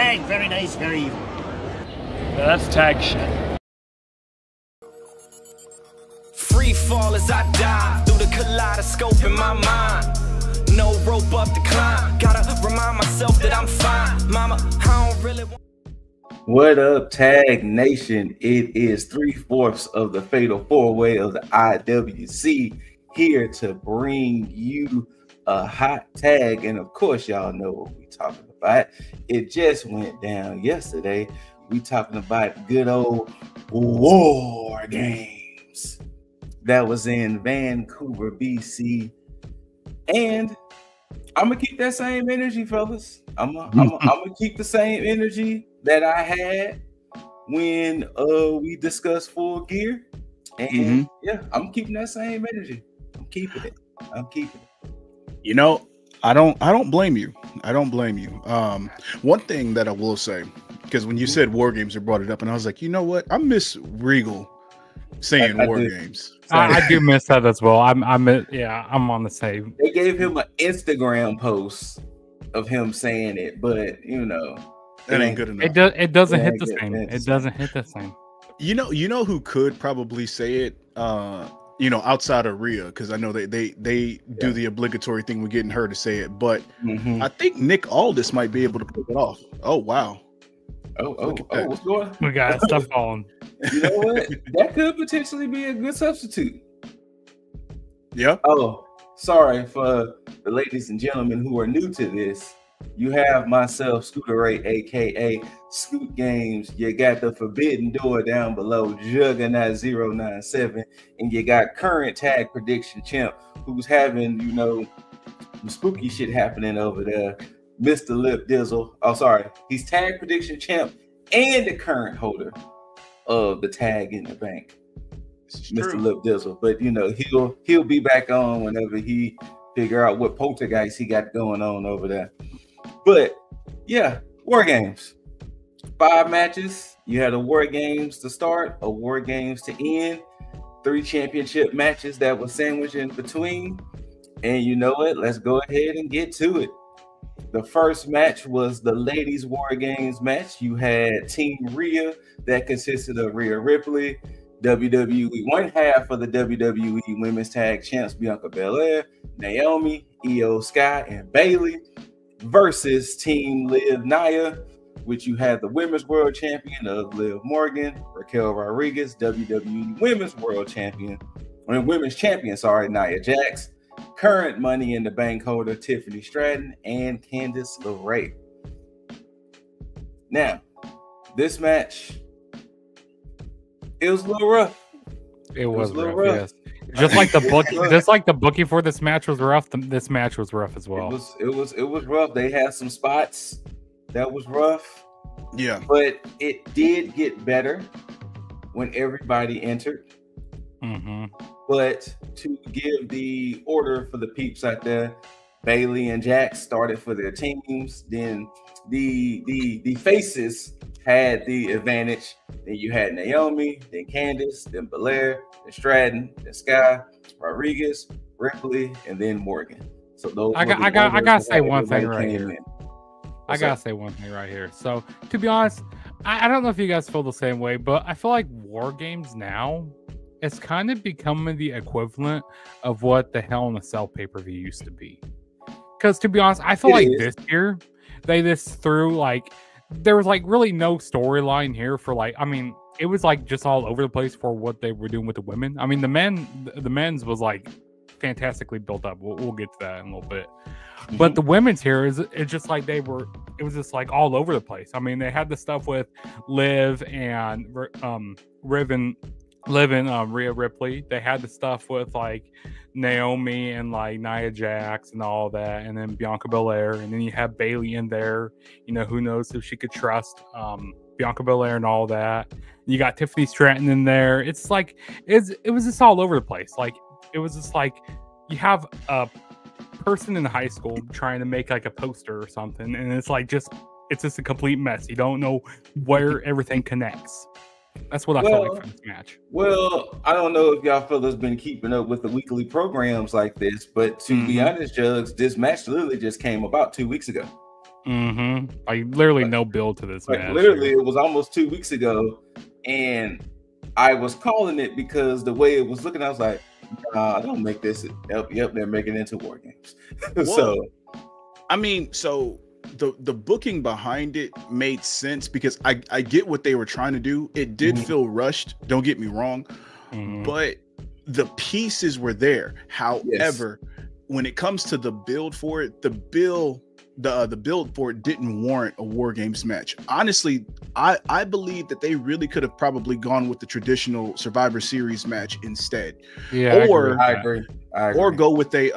Tag. Very nice, very evil. That's tag shit. Free fall as I dive through the kaleidoscope in my mind. No rope up to climb. Gotta remind myself that I'm fine. Mama, I don't really want. What up, Tag Nation? It is 3/4 of the Fatal 4-Way of the IWC here to bring you a hot tag. And of course, y'all know what we're talking about. It just went down yesterday. We talking about good old War Games that was in Vancouver, BC. And I'm gonna keep that same energy, fellas. I'm gonna keep the same energy that I had when we discussed Full Gear. And yeah, I'm keeping that same energy. I'm keeping it. You know, I don't blame you. I don't blame you. One thing that I will say, because when you said War Games, you brought it up, and I was like, you know what? I miss Regal saying War Games. I do miss that as well. I'm on the same. They gave him an Instagram post of him saying it, but you know, that ain't good enough. It doesn't hit the same. It doesn't hit the same. You know who could probably say it? You know, outside of Rhea, because I know they do the obligatory thing with getting her to say it, but I think Nick Aldis might be able to pull it off. Oh wow. Oh, what's going on? We got stuff falling. You know what? That could potentially be a good substitute. Yeah. Oh, sorry for the ladies and gentlemen who are new to this. You have myself, ScooterRay, aka Scoot Games. You got the Forbidden Door down below, Juggernaut 097, and you got current tag prediction champ who's having, you know, some spooky shit happening over there. Mr. Lip Dizzle. Oh, sorry. He's tag prediction champ and the current holder of the tag in the bank. Mr. Lip Dizzle. But you know, he'll be back on whenever he figure out what poltergeist he got going on over there. But yeah, War Games. 5 matches. You had a War Games to start, a War Games to end, 3 championship matches that were sandwiched in between. And you know what? Let's go ahead and get to it. The first match was the Ladies War Games match. You had Team Rhea that consisted of Rhea Ripley, WWE, one half of the WWE Women's Tag Champs, Bianca Belair, Naomi, Io Sky, and Bayley, versus Team Liv Nia, which you had the Women's World Champion of Liv Morgan, Raquel Rodriguez, WWE Women's Champion, Nia Jax, current Money in the Bank holder Tiffany Stratton, and Candice LeRae. Now, this match, it was a little rough. It was a little rough. Yes. Just like the booking for this match was rough. This match was rough as well. It was rough. They had some spots that was rough. Yeah, but it did get better when everybody entered. But to give the order for the peeps out there, Bayley and Jax started for their teams. Then the faces had the advantage. Then you had Naomi, then Candice, then Belair, then Stratton, then Sky, Rodriguez, Ripley, and then Morgan. So those I gotta say one thing right here. So to be honest, I don't know if you guys feel the same way, but I feel like War Games now, it's kind of becoming the equivalent of what the Hell in a Cell pay-per-view used to be. Because to be honest, I feel like this year they just threw like there was like really no storyline here for like, I mean, it was like just all over the place for what they were doing with the women. I mean, the men's was like fantastically built up. We'll get to that in a little bit. But the women's here it's just like it was just like all over the place. I mean, they had the stuff with Liv and Rhea Ripley. They had the stuff with like Naomi and like Nia Jax and all that, and then Bianca Belair, and then you have Bayley in there. You know, who knows if she could trust Bianca Belair and all that. You got Tiffany Stratton in there. It's like it was just all over the place. Like it was just like you have a person in high school trying to make like a poster or something, and it's just a complete mess. You don't know where everything connects. That's what I felt like from this match. Well, I don't know if y'all fellas been keeping up with the weekly programs like this, but to be honest, Juggs, this match literally just came about 2 weeks ago. Like literally no build to this match. Literally, it was almost 2 weeks ago, and I was calling it because the way it was looking, I was like, "Nah, don't make this." Yep, they're making it into War Games. So, I mean, the booking behind it made sense because I get what they were trying to do. It did feel rushed. Don't get me wrong, but the pieces were there. However, when it comes to the build for it, the build for it didn't warrant a War Games match. Honestly, I believe that they really could have probably gone with the traditional Survivor Series match instead. Yeah, or I agree. Or go with a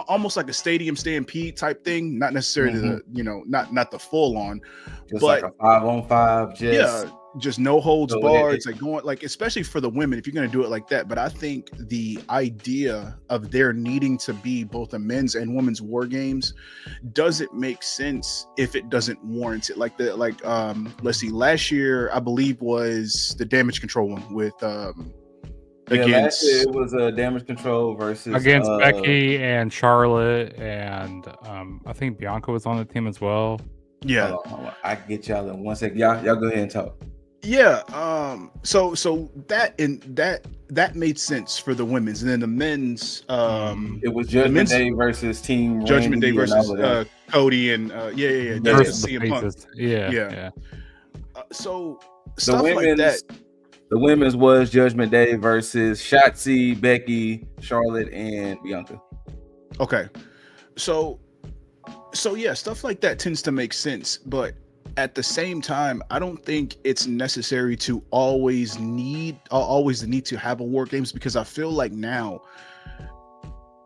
almost like a stadium stampede type thing, not necessarily the not the full on, just but like a 5-on-5. Just no holds barred. It's like going, like, especially for the women, if you're going to do it like that. But I think the idea of there needing to be both a men's and women's War Games doesn't make sense if it doesn't warrant it. Let's see, last year I believe was the Damage Control one with last year it was Damage Control versus against Becky and Charlotte, and I think Bianca was on the team as well. Yeah, hold on. I get y'all in 1 second. Y'all go ahead and talk. Yeah. So that made sense for the women's, and then the men's. It was Judgment Day versus Team Judgment Randy Day versus Cody and CM Punk. Yeah. So stuff like that. The women's was Judgment Day versus Shotzi, Becky, Charlotte, and Bianca. Okay. So yeah, stuff like that tends to make sense, but at the same time, I don't think it's necessary to always need to have a War Games, because I feel like now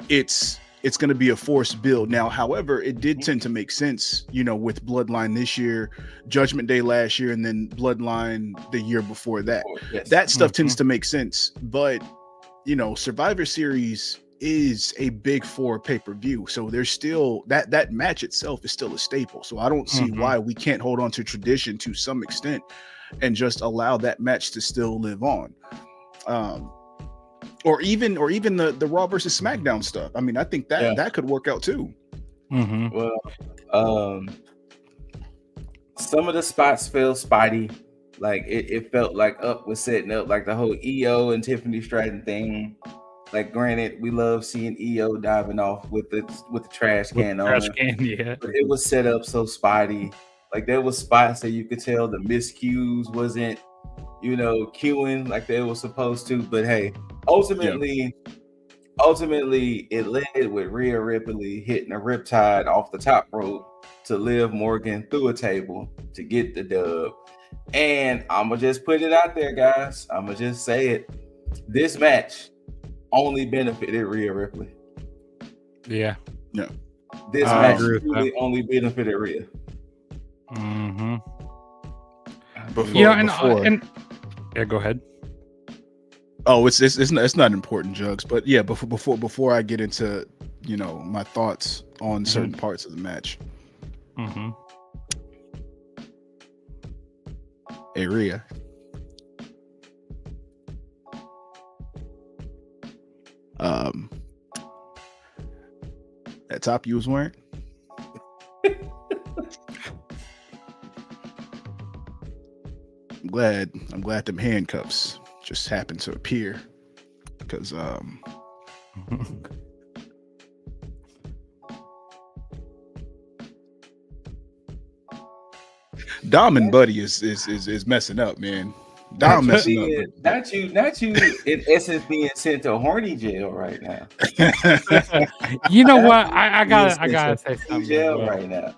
it's going to be a forced build. Now, however, it did tend to make sense, with Bloodline this year, Judgment Day last year, and then Bloodline the year before that. That stuff tends to make sense, but Survivor Series is a big 4 pay-per-view, so there's still that match itself is still a staple. So I don't see why we can't hold on to tradition to some extent and just allow that match to still live on. Or even the Raw versus SmackDown stuff. I mean, I think that could work out too. Well, some of the spots felt spotty. Like it felt like Up was setting up, like the whole EO and Tiffany Stratton thing. Like, granted, we love seeing EO diving off with the trash can on it. But it was set up so spotty. Like, there was spots that you could tell the miscues wasn't, queuing like they were supposed to. But hey, ultimately, it led with Rhea Ripley hitting a riptide off the top rope to Liv Morgan through a table to get the dub. And I'm gonna just put it out there, guys. I'm gonna just say it. This match only benefited Rhea Ripley. Yeah. This match really only benefited Rhea. Go ahead. Oh, it's not important, Juggs, but yeah, before I get into my thoughts on certain parts of the match. Hey, Rhea. That top you was wearing. I'm glad them handcuffs just happened to appear, because Dom and Buddy is messing up, man. Dom messing up. Not you in essence being sent to horny jail right now. You know what? I gotta say something. Jail right now.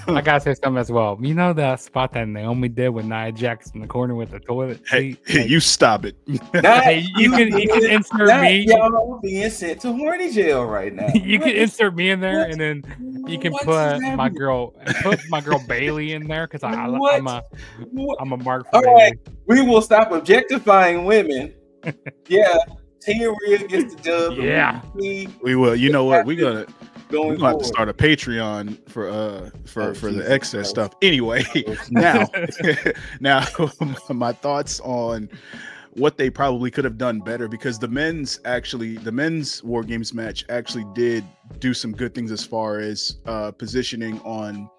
I gotta say something as well. You know that spot that Naomi did with Nia Jax in the corner with the toilet? Hey, you stop it. Hey, you can insert me. Y'all being sent to horny jail right now. You can insert me in there, and then you can put my girl Bailey in there, because I'm a mark for Bailey. Right, we will stop objectifying women. Yeah, Team Rhea gets the dub. Yeah, we will. You know what? We're gonna have to start a Patreon for the excess stuff. Anyway, now my thoughts on what they probably could have done better, because the men's War Games match actually did do some good things as far as positioning on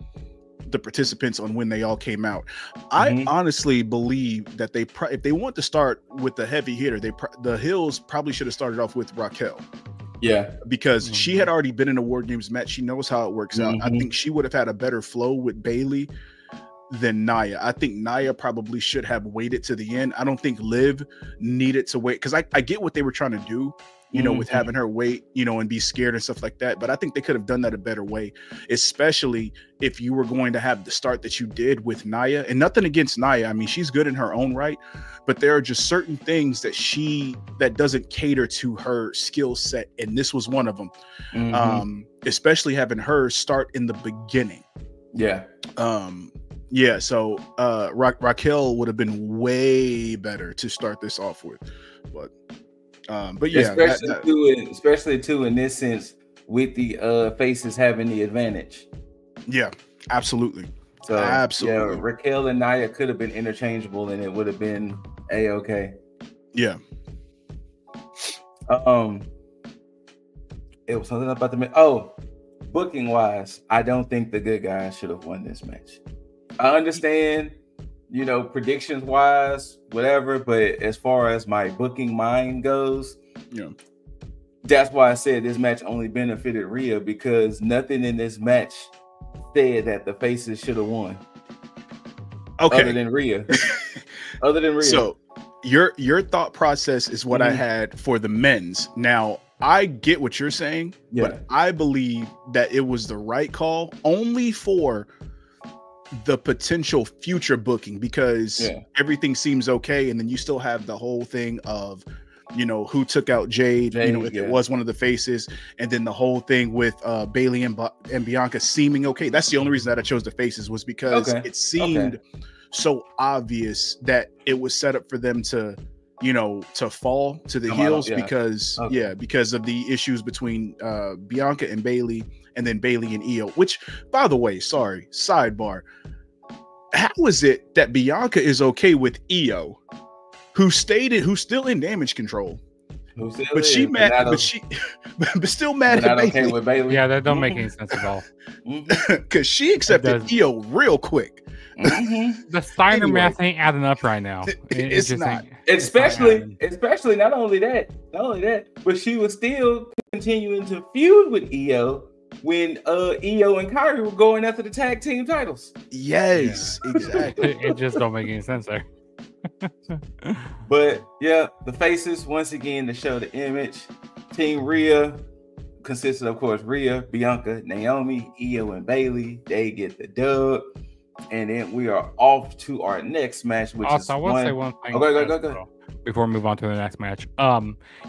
the participants on when they all came out. I honestly believe that if they want to start with the heavy hitter, the Hills probably should have started off with Raquel. Yeah, because she had already been in a War Games match. She knows how it works out. I think she would have had a better flow with Bayley than Nia. I think Nia probably should have waited to the end. I don't think Liv needed to wait, because I get what they were trying to do, you know, with having her wait, you know, and be scared and stuff like that. But I think they could have done that a better way, especially if you were going to have the start that you did with Nia. And nothing against Nia. I mean, she's good in her own right, but there are just certain things that doesn't cater to her skill set. And this was one of them, especially having her start in the beginning. Yeah. Yeah. So Raquel would have been way better to start this off with, but yeah, especially too in this sense, with the faces having the advantage. Yeah, absolutely. So absolutely, yeah, Raquel and Nia could have been interchangeable, and it would have been a-okay. Yeah. It was something about the booking wise. I don't think the good guys should have won this match. I understand, you know, predictions wise, whatever, but as far as my booking mind goes, yeah, that's why I said this match only benefited Rhea, because nothing in this match said that the faces should have won. Okay. Other than Rhea. So your thought process is what I had for the men's. Now, I get what you're saying, but I believe that it was the right call only for the potential future booking, because everything seems okay, and then you still have the whole thing of, you know, who took out Jade, you know, if it was one of the faces, and then the whole thing with Bayley and Bianca seeming okay. That's the only reason that I chose the faces, was because it seemed so obvious that it was set up for them to, you know, to fall to the heels, because because of the issues between Bianca and Bayley, and then Bayley and Io, which, by the way, sorry, sidebar, how is it that Bianca is okay with Io, who's still in Damage Control, but still mad at Bayley? Okay with Bayley? Yeah, that don't make any sense at all. Because she accepted Io real quick. The Steiner math ain't adding up right now. It's not. Especially not only that, but she was still continuing to feud with Io when Io and Kyrie were going after the tag team titles. Yes, exactly. It just don't make any sense there. But yeah, the faces, once again, to show the image. Team Rhea consisted, of course, Rhea, Bianca, Naomi, Io, and Bayley. They get the dub. And then we are off to our next match, which also, I want to say one thing. Go. Before we move on to the next match.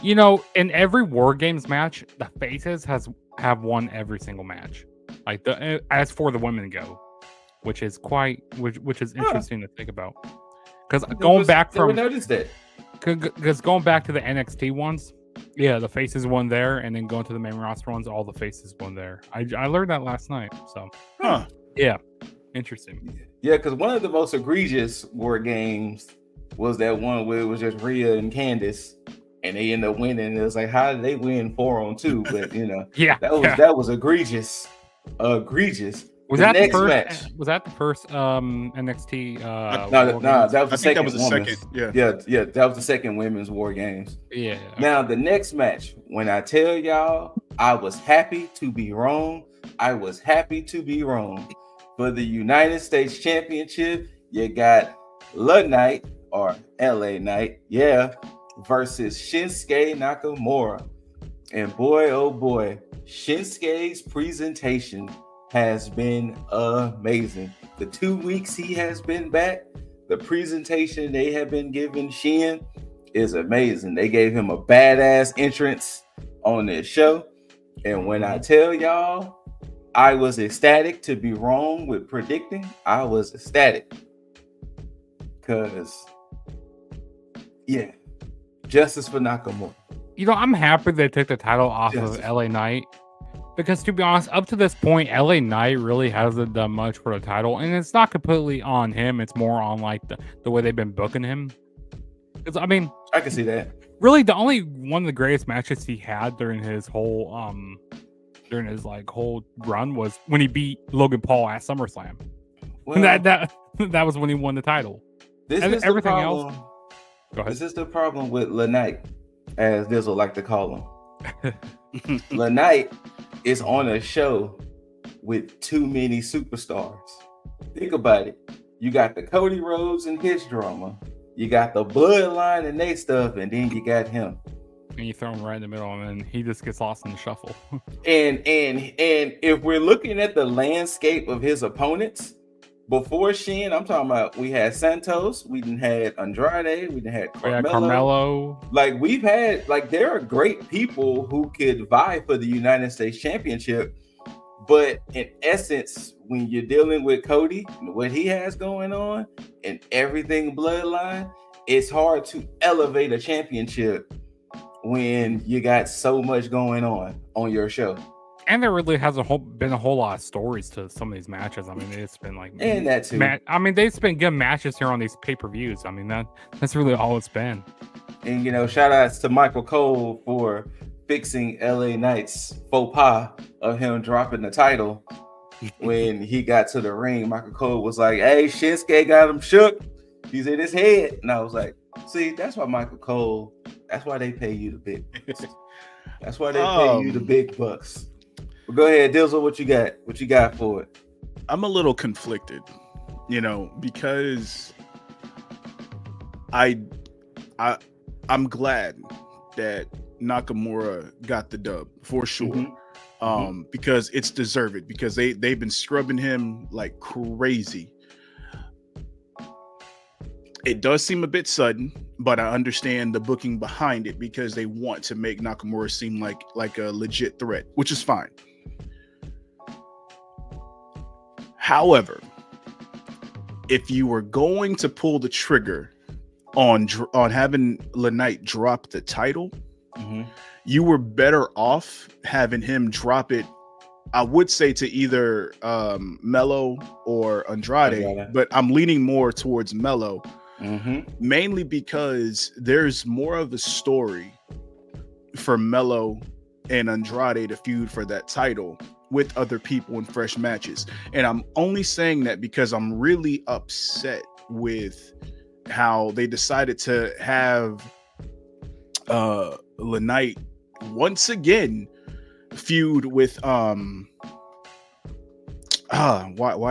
You know, in every War Games match, the faces have won every single match. Like as for the women go, which is interesting to think about. Because going back to the NXT ones, yeah, the faces won there, and then going to the main roster ones, all the faces won there. I learned that last night. So yeah. Interesting. Yeah, because one of the most egregious War Games was that one where it was just Rhea and Candice, and they ended up winning. It was like, how did they win 4-on-2? But you know, that was egregious. Was that the first match? Was that the first NXT? No, that was the second. That was the second. Yeah, that was the second women's War Games. Yeah. Now the next match, when I tell y'all, I was happy to be wrong. For the United States Championship, you got LA Knight, versus Shinsuke Nakamura. And boy, oh boy, Shinsuke's presentation has been amazing. The 2 weeks he has been back, the presentation they have been giving Shin is amazing. They gave him a badass entrance on this show. And when I tell y'all, I was ecstatic to be wrong with predicting. I was ecstatic. Because, yeah, justice for Nakamura. You know, I'm happy they took the title off of LA Knight. Because to be honest, up to this point, LA Knight really hasn't done much for the title. And it's not completely on him. It's more on like the way they've been booking him. I mean, I can see that. Really, the only one of the greatest matches he had during his whole whole run was when he beat Logan Paul at SummerSlam. Well, that was when he won the title. This And is everything the problem. else. Go ahead. This is the problem with LaKnight, as Dizzle like to call him. LaKnight is on a show with too many superstars. Think about it. You got the Cody Rhodes and his drama. You got the Bloodline and they stuff, and then you got him. And you throw him right in the middle, and then he just gets lost in the shuffle. And if we're looking at the landscape of his opponents before Shin, I'm talking about we had Santos, we didn't had Andrade, we didn't had Carmelo. Like we've had, like there are great people who could vie for the United States Championship, but in essence, when you're dealing with Cody and what he has going on and everything Bloodline, it's hard to elevate a championship when you got so much going on your show. And there really hasn't been a whole lot of stories to some of these matches. I mean, it's been like, and that too. They've been good matches here on these pay-per-views. I mean, that's really all it's been. And shout outs to Michael Cole for fixing LA Knight's faux pas of him dropping the title. When he got to the ring, Michael Cole was like, "Hey, Shinsuke got him shook. He's in his head." And I was like, "See, that's why Michael Cole. That's why they pay you the big bucks. That's why they pay you the big bucks." Well, go ahead, Dizzle. What you got? What you got for it? I'm a little conflicted, because I'm glad that Nakamura got the dub for sure. Because it's deserved, because they've been scrubbing him like crazy. It does seem a bit sudden, but I understand the booking behind it because they want to make Nakamura seem like a legit threat, which is fine. However, if you were going to pull the trigger on having LaKnight drop the title, you were better off having him drop it, I would say, to either Melo or Andrade, but I'm leaning more towards Melo, mainly because there's more of a story for Melo and Andrade to feud for that title with other people in fresh matches. And I'm only saying that because I'm really upset with how they decided to have LaKnight once again feud with why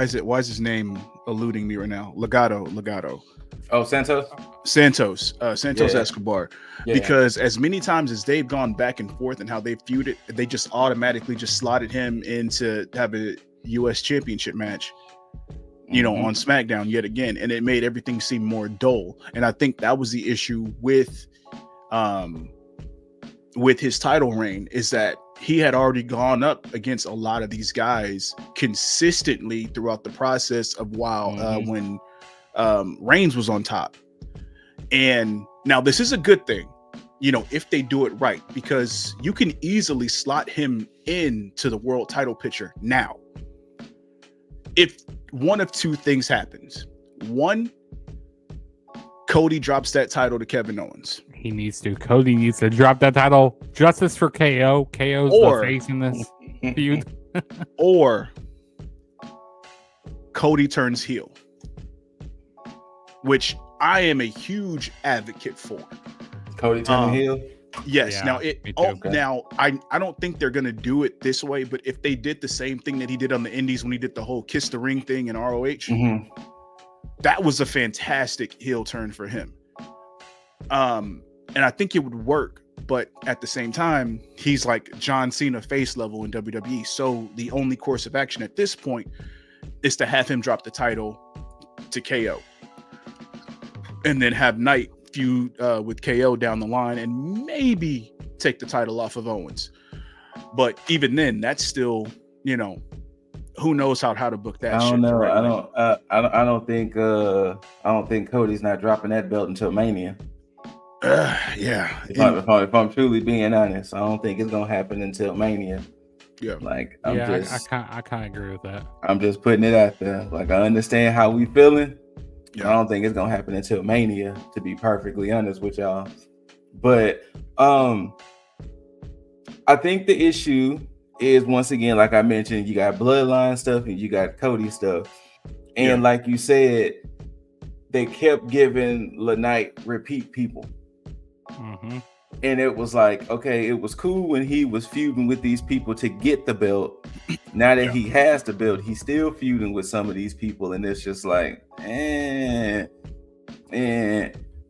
is his name eluding me right now? Legado. Oh, Santos Escobar. Because as many times as they've gone back and forth and how they've feuded, they just automatically just slotted him into have a US championship match, on SmackDown yet again, and it made everything seem more dull. And I think that was the issue with his title reign, is that he had already gone up against a lot of these guys consistently throughout the process of when Reigns was on top. And now this is a good thing, if they do it right, because you can easily slot him into the world title picture now. If one of two things happens: one, Cody drops that title to Kevin Owens. Cody needs to drop that title. Justice for KO. KO's the face in this feud. Or Cody turns heel, which I am a huge advocate for. Cody turning heel? Yes. Yeah, now I don't think they're gonna do it this way, but if they did the same thing that he did on the Indies when he did the whole kiss the ring thing in ROH, that was a fantastic heel turn for him. And I think it would work, but at the same time, he's like John Cena face level in WWE. So the only course of action at this point is to have him drop the title to KO, and then have Knight feud with KO down the line, and maybe take the title off of Owens. But even then, that's still, who knows how to book that. I don't know. I don't think Cody's not dropping that belt until Mania. If I'm truly being honest, I don't think it's gonna happen until Mania. I kind of agree with that. I'm just putting it out there. Like, I understand how we feeling, I don't think it's gonna happen until Mania, to be perfectly honest with y'all. But I think the issue is, once again, like I mentioned, you got bloodline stuff and you got Cody stuff. And like you said, they kept giving LaKnight repeat people. And it was like, okay, it was cool when he was feuding with these people to get the belt. Now that he has the belt, he's still feuding with some of these people. And it's just like,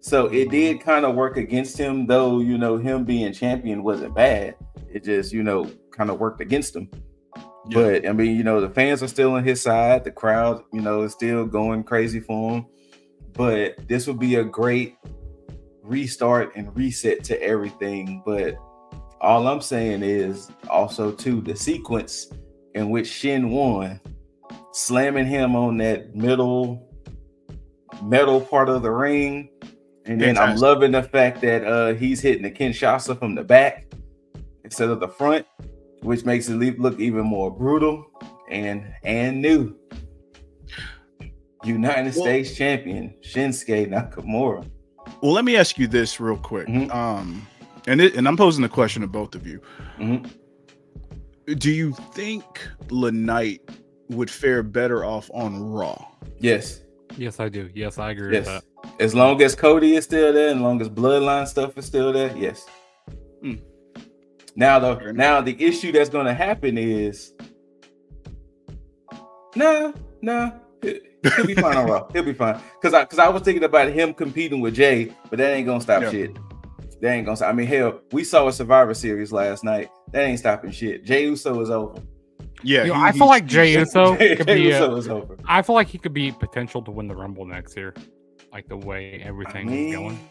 So it did kind of work against him, though, you know, him being champion wasn't bad. It just, you know, kind of worked against him. But I mean, you know, the fans are still on his side. The crowd, you know, is still going crazy for him. But this would be a great restart and reset to everything. But all I'm saying is also too the sequence in which Shin won, slamming him on that metal part of the ring. And then I'm loving the fact that he's hitting the Kinshasa from the back instead of the front, which makes it look even more brutal and new. United States champion Shinsuke Nakamura. Well, let me ask you this real quick. And I'm posing the question to both of you. Do you think LaKnight would fare better off on Raw? Yes. Yes, I do. Yes, I agree with that. As long as Cody is still there, as long as bloodline stuff is still there, yes. Now the issue that's going to happen is he'll be fine on Raw. He'll be fine. Because I was thinking about him competing with Jay, but that ain't gonna stop shit. That ain't gonna stop. I mean, hell, we saw a Survivor Series last night. That ain't stopping shit. Jay Uso is over. Yeah, I feel like Jay Uso could be. Uso is over. I feel like he could be potential to win the Rumble next year, like the way everything is going.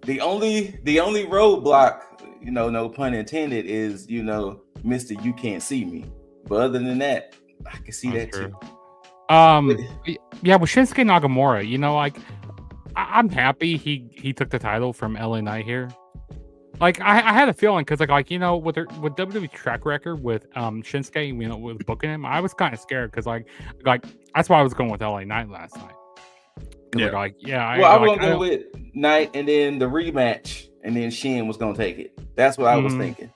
The only roadblock, you know, no pun intended, is, you know, Mr. You Can't See Me. But other than that, I can see that too. Yeah, with Shinsuke Nakamura, you know, like I'm happy he took the title from LA Knight here. Like I had a feeling because like you know with WWE track record with Shinsuke, you know, with booking him, I was kind of scared because like that's why I was going with LA Knight last night. I was gonna go with Knight and then the rematch, and then Shin was gonna take it. That's what I was thinking.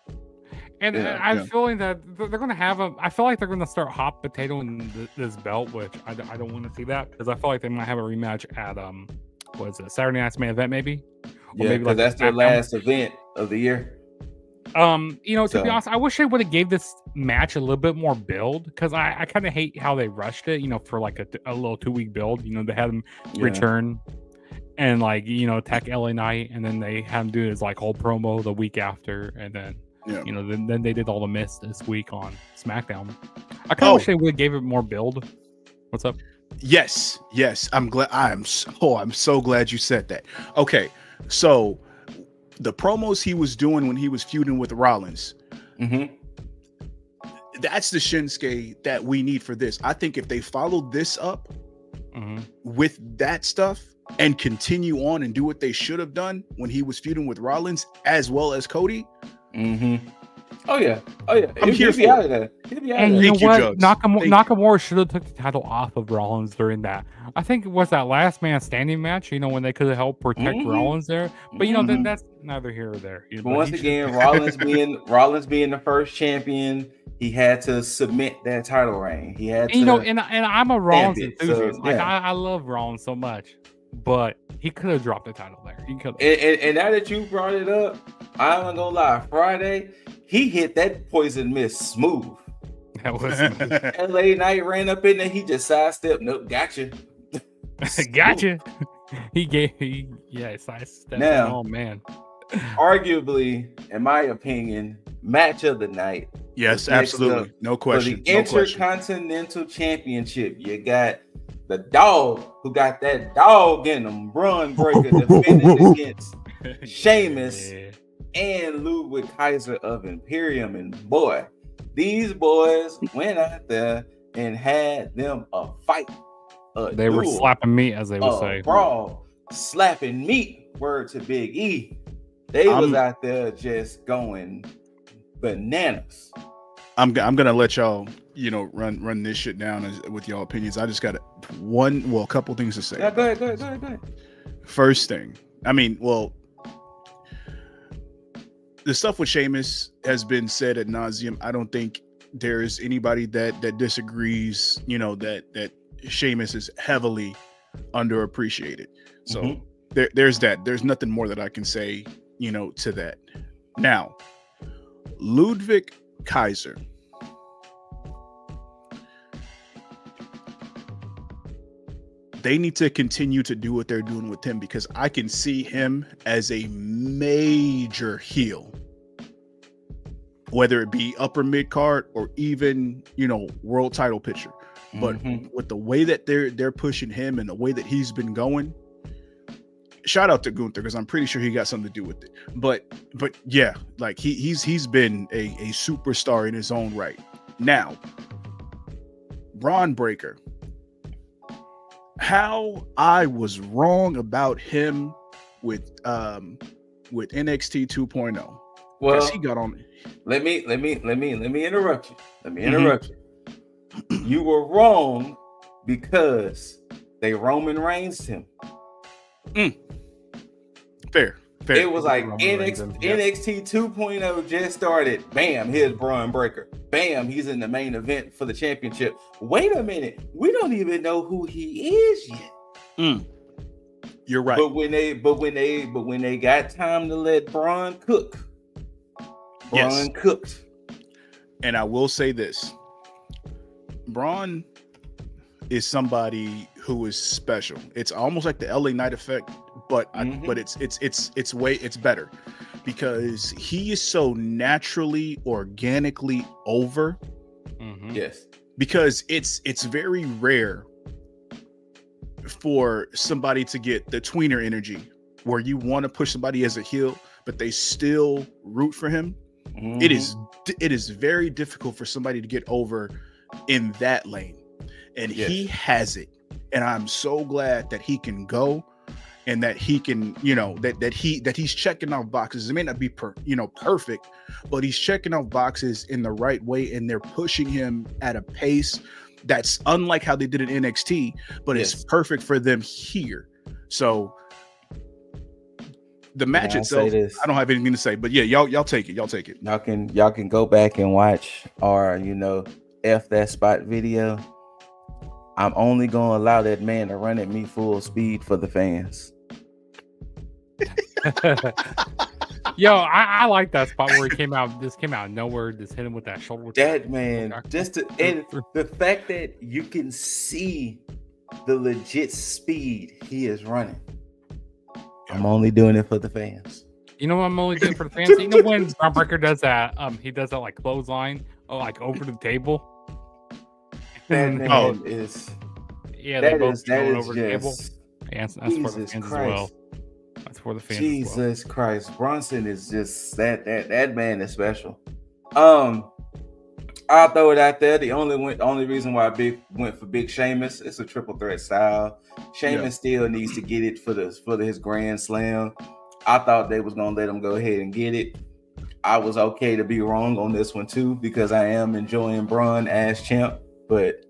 And I'm feeling that they're going to have I feel like they're going to start hot potatoing this belt, which I don't want to see that because I feel like they might have a rematch at what is it, Saturday Night's Main Event maybe? Or maybe like that's their last event of the year. You know, to be honest, I wish they would have gave this match a little bit more build because I kind of hate how they rushed it. You know, for like a little 2-week build. You know, they had him return and like you know attack LA Knight, and then they had him do his like whole promo the week after, and then. You know, then they did all the mist this week on SmackDown. I kind of wish they would have gave it more build. What's up? Yes. I'm glad. I'm so glad you said that. Okay, so the promos he was doing when he was feuding with Rollins, that's the Shinsuke that we need for this. I think if they followed this up with that stuff and continue on and do what they should have done when he was feuding with Rollins as well as Cody. Oh yeah. He'll be out of that. And you know what? Nakamura should have took the title off of Rollins during that. I think it was that last man standing match. You know when they could have helped protect Rollins there. But you know that's neither here or there. But once again, Rollins being the first champion, he had to submit that title reign. He had to. You know, and I'm a Rollins enthusiast. So, I love Rollins so much. But he could have dropped the title there. He could. And now that you brought it up, I'm not gonna lie. Friday, he hit that poison mist smooth. That was smooth. LA Knight ran up in there. He just sidestepped. Nope, gotcha. Gotcha. He sidestepped. Now, oh man. Arguably, in my opinion, match of the night. Yes, absolutely. No question. For the Intercontinental Championship, you got the dog who got that dog in him, Bron Breaker, defending against Sheamus and Ludwig Kaiser of Imperium. And boy, these boys went out there and had them a fight. They were slapping meat, as they would say. Brawl, slapping meat. Word to Big E. They was out there just going bananas. I'm gonna let y'all, run this shit down with y'all opinions. I just got a couple things to say. Yeah, go ahead. First thing, the stuff with Sheamus has been said ad nauseum. I don't think there is anybody that disagrees, that Sheamus is heavily underappreciated. So there's that. There's nothing more that I can say, to that. Now, Ludwig Kaiser. They need to continue to do what they're doing with him, because I can see him as a major heel, whether it be upper mid card or even, world title picture. But with the way that they're pushing him and the way that he's been going, shout out to Gunther, because I'm pretty sure he got something to do with it. But yeah, like he's been a superstar in his own right. Now, Bron Breakker. How I was wrong about him with NXT 2.0. Well, he got on. Let me interrupt you. You were wrong because they Roman Reigns him. Fair. It was like NXT 2.0 just started. Bam, here's Bron Breakker. Bam, he's in the main event for the championship. Wait a minute, we don't even know who he is yet. You're right. But when they got time to let Bron cook, Bron cooked. And I will say this: Bron is somebody who is special. It's almost like the LA Knight effect, but it's better, because he is so naturally, organically over. Yes, because it's very rare for somebody to get the tweener energy where you want to push somebody as a heel, but they still root for him. It is very difficult for somebody to get over in that lane, and he has it. And I'm so glad that he can go, and that he can, that he's checking off boxes. It may not be perfect, but he's checking off boxes in the right way, and they're pushing him at a pace that's unlike how they did in NXT, but it's perfect for them here. So the match itself, I don't have anything to say, but yeah, y'all take it. Y'all can go back and watch our, F that spot video. I'm only gonna allow that man to run at me full speed for the fans. Yo, I like that spot where he came out of nowhere, just hit him with that shoulder. That man, and the fact that you can see the legit speed he is running. I'm only doing it for the fans. You know what I'm only doing for the fans? You know when Bron Breakker does that, he does that like clothesline, like over the table. That man is. Yeah, they both going over the table. Yeah, that's for the fans as well. That's for the fans. Jesus Christ, Bronson is just that man is special. I'll throw it out there. The only reason why I went for Big Sheamus, it's a triple threat style. Sheamus still needs to get it for his Grand Slam. I thought they was gonna let him go ahead and get it. I was okay to be wrong on this one too, because I am enjoying Bron as champ. But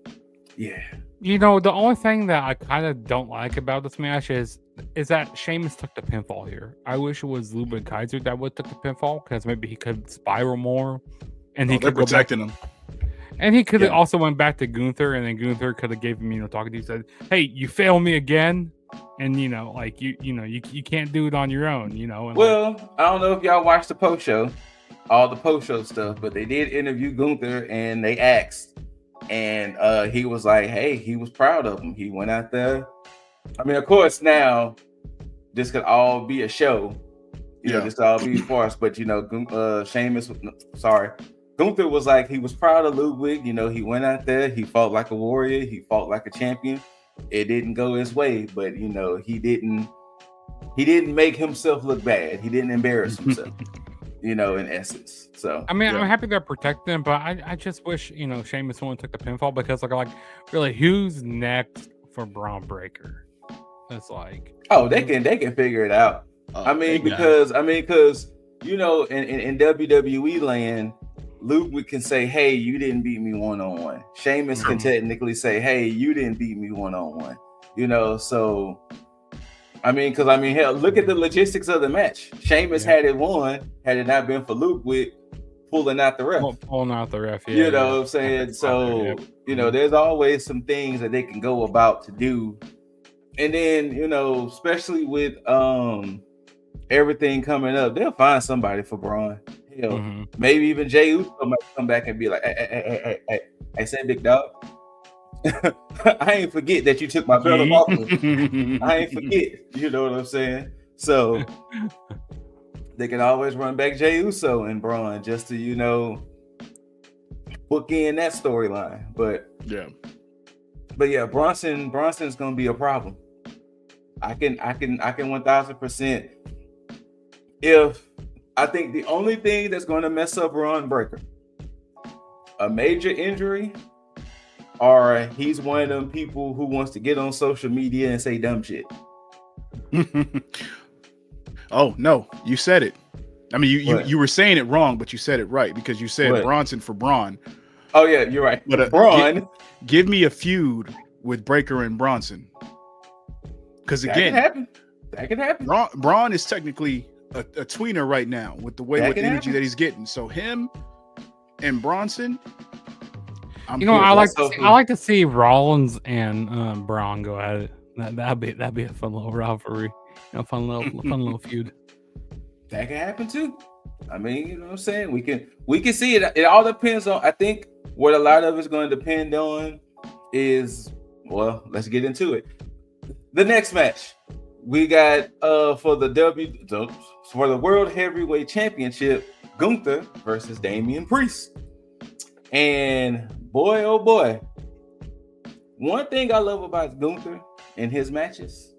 yeah, the only thing that I kind of don't like about this match is that Sheamus took the pinfall here. I wish it was Ludwig Kaiser that would took the pinfall, because maybe he could spiral more, and he could protecting him. And he could have also went back to Gunther, and then Gunther could have gave him, talking to you, said, "Hey, you failed me again," and you can't do it on your own, And well, I don't know if y'all watched the post show, all the post show stuff, but they did interview Gunther, and they asked, and he was like, "Hey, he was proud of him. He went out there." I mean, of course, now this could all be a show, this could all be farce, but Gunther was like, he was proud of Ludwig. He went out there, he fought like a warrior, he fought like a champion. It didn't go his way, but he didn't make himself look bad. He didn't embarrass himself, in essence. So I'm happy they're protecting him, but I just wish Sheamus only took the pinfall, because like really, who's next for Bron Breakker? It's like, they can figure it out. Because in WWE land, Ludwig can say, hey, you didn't beat me one-on-one. Sheamus can technically say, hey, you didn't beat me one-on-one. You know, so I mean, hell, look at the logistics of the match. Sheamus had it won had it not been for Ludwig pulling out the ref. Pulling out the ref, yeah. You know what I'm saying? So, you know, there's always some things that they can go about to do. And then, you know, especially with everything coming up, they'll find somebody for Bron. Hell, maybe even Jey Uso might come back and be like, hey, say big dog. I ain't forget that you took my belt off me. I ain't forget. You know what I'm saying? So they can always run back Jey Uso and Bron just to, you know, book in that storyline. But yeah, Bronson's gonna be a problem. I can 1000%. If I think the only thing that's going to mess up Ron Breaker, a major injury, or he's one of them people who wants to get on social media and say dumb shit. Oh no, you said it. I mean, you were saying it wrong, but you said it right because you said Bronson for Braun. Oh yeah, you're right. But Braun, give me a feud with Breaker and Bronson. Because again, that can happen. Braun is technically a tweener right now with the energy that he's getting. So him and Bronson, I like to see Rollins and Braun go at it. That'd be a fun little rivalry, fun little feud. That can happen too. I mean, you know what I'm saying? We can see it. It all depends on. I think what a lot of it's going to depend on is, well, let's get into it. The next match we got for the World Heavyweight Championship, Gunther versus Damian Priest. And boy, oh boy, one thing I love about Gunther and his matches,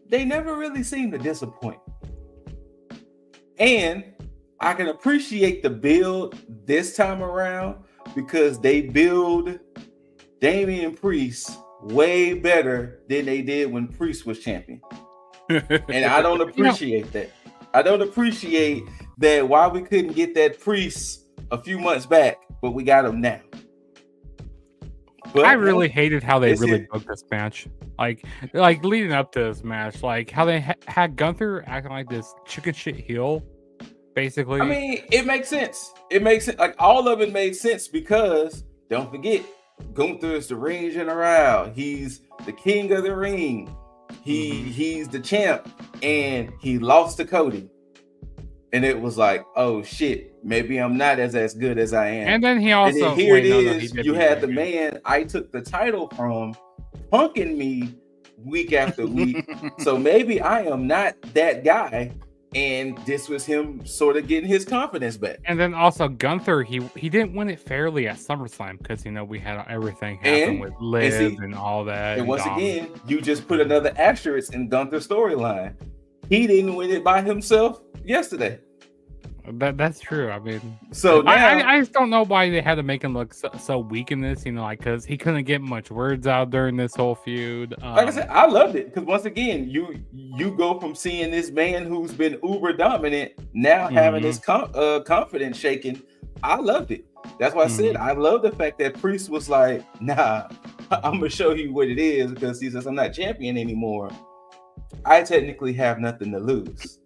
they never really seem to disappoint. And I can appreciate the build this time around because they build Damian Priest way better than they did when Priest was champion. And I don't appreciate that. I don't appreciate that why we couldn't get that Priest a few months back, but we got him now. But I really hated how they really booked this match. Like leading up to this match, like how they had Gunther acting like this chicken shit heel, basically. I mean, it makes sense. It makes it like all of it made sense because don't forget, Gunther is the ring general. He's the king of the ring. He's the champ, and he lost to Cody. And it was like, oh shit, maybe I'm not as good as I am. And then he also and then here it is. You had the man I took the title from punking me week after week. So maybe I am not that guy. And this was him sort of getting his confidence back. And then also Gunther, he didn't win it fairly at SummerSlam because we had everything happen with Liv and all that. And once again, you just put another asterisk in Gunther's storyline. He didn't win it by himself yesterday. That's true. I mean, so now, I just don't know why they had to make him look so weak in this. Because he couldn't get much words out during this whole feud. Like I said, I loved it because once again, you go from seeing this man who's been uber dominant now having his confidence shaken. I loved it. That's why I said I love the fact that Priest was like, "Nah, I'm gonna show you what it is," because he says I'm not champion anymore. I technically have nothing to lose.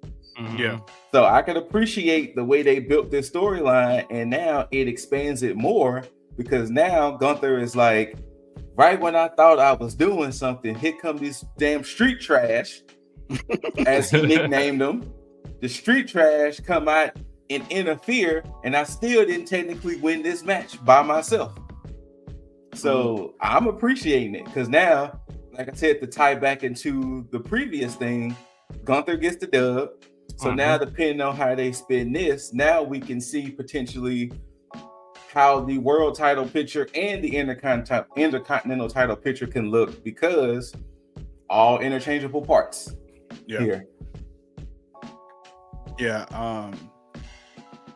Yeah. So I can appreciate the way they built this storyline, and now it expands it more because now Gunther is like, right when I thought I was doing something, here come this damn street trash, as he nicknamed them. The street trash come out and interfere, and I still didn't technically win this match by myself. So I'm appreciating it because now, like I said, to tie back into the previous thing, Gunther gets the dub. So now, depending on how they spin this, now we can see potentially how the world title picture and the intercontinental title picture can look because all interchangeable parts here. Yeah.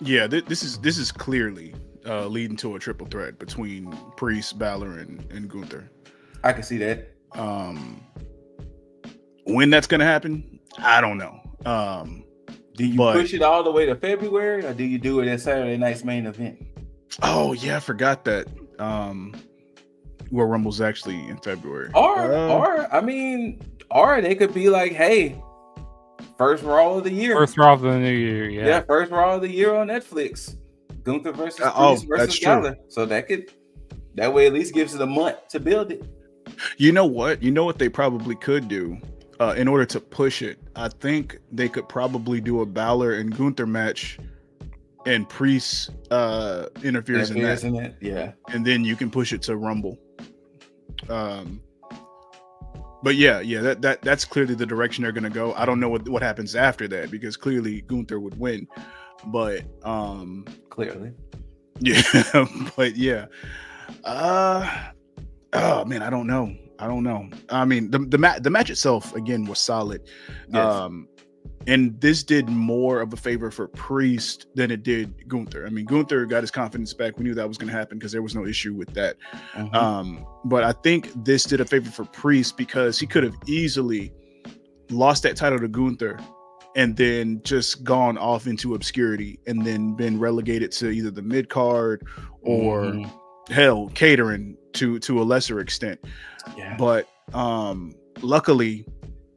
This is clearly leading to a triple threat between Priest, Balor, and Gunther. I can see that. When that's gonna happen, I don't know. Do you push it all the way to February, or do you do it at Saturday night's main event? Oh yeah, I forgot that. Royal Rumble's actually in February. Or they could be like, hey, first Raw of the year. First Raw of the new year, Yeah, first Raw of the year on Netflix. Gunther versus Priest versus Balor. So that way at least gives it a month to build it. You know what? You know what they probably could do in order to push it? I think they could probably do a Balor and Gunther match and Priest interferes in that. Yeah. And then you can push it to Rumble. But yeah, that's clearly the direction they're gonna go. I don't know what happens after that because clearly Gunther would win. But clearly. Yeah, but yeah. Oh man, I don't know. I mean, the match itself again was solid. Yes. And this did more of a favor for Priest than it did Gunther. I mean, Gunther got his confidence back. We knew that was going to happen because there was no issue with that. But I think this did a favor for Priest because he could have easily lost that title to Gunther and then just gone off into obscurity and then been relegated to either the mid card or hell, catering to a lesser extent. Yeah. But luckily,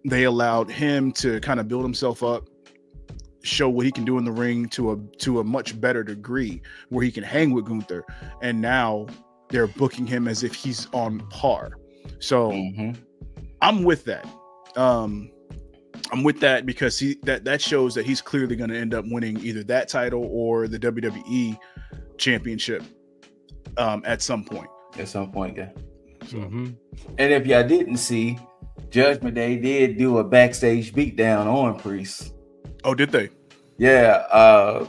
they allowed him to kind of build himself up, show what he can do in the ring to a much better degree where he can hang with Gunther. And now they're booking him as if he's on par. So I'm with that. I'm with that because that shows that he's clearly going to end up winning either that title or the WWE championship at some point. At some point, yeah. So. And if y'all didn't see, Judgment Day did do a backstage beatdown on Priest. Oh, did they? Yeah.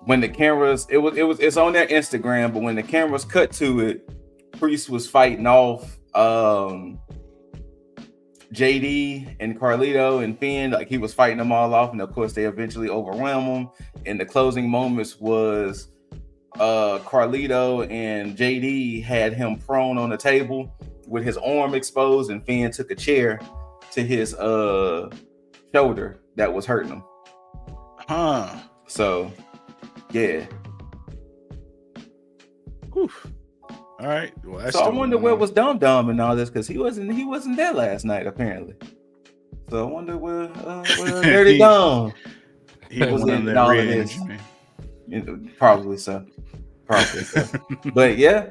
When the cameras, it's on their Instagram, but when the cameras cut to it, Priest was fighting off JD and Carlito and Finn. Like he was fighting them all off, and of course they eventually overwhelm him. And the closing moments was Carlito and JD had him prone on the table with his arm exposed, and Finn took a chair to his shoulder that was hurting him. So yeah. Whew. All right. Well, so I wonder where was Dum Dum and all this, because he wasn't there last night apparently. So I wonder where Dirty Dom he was in all of this. Probably so. But yeah,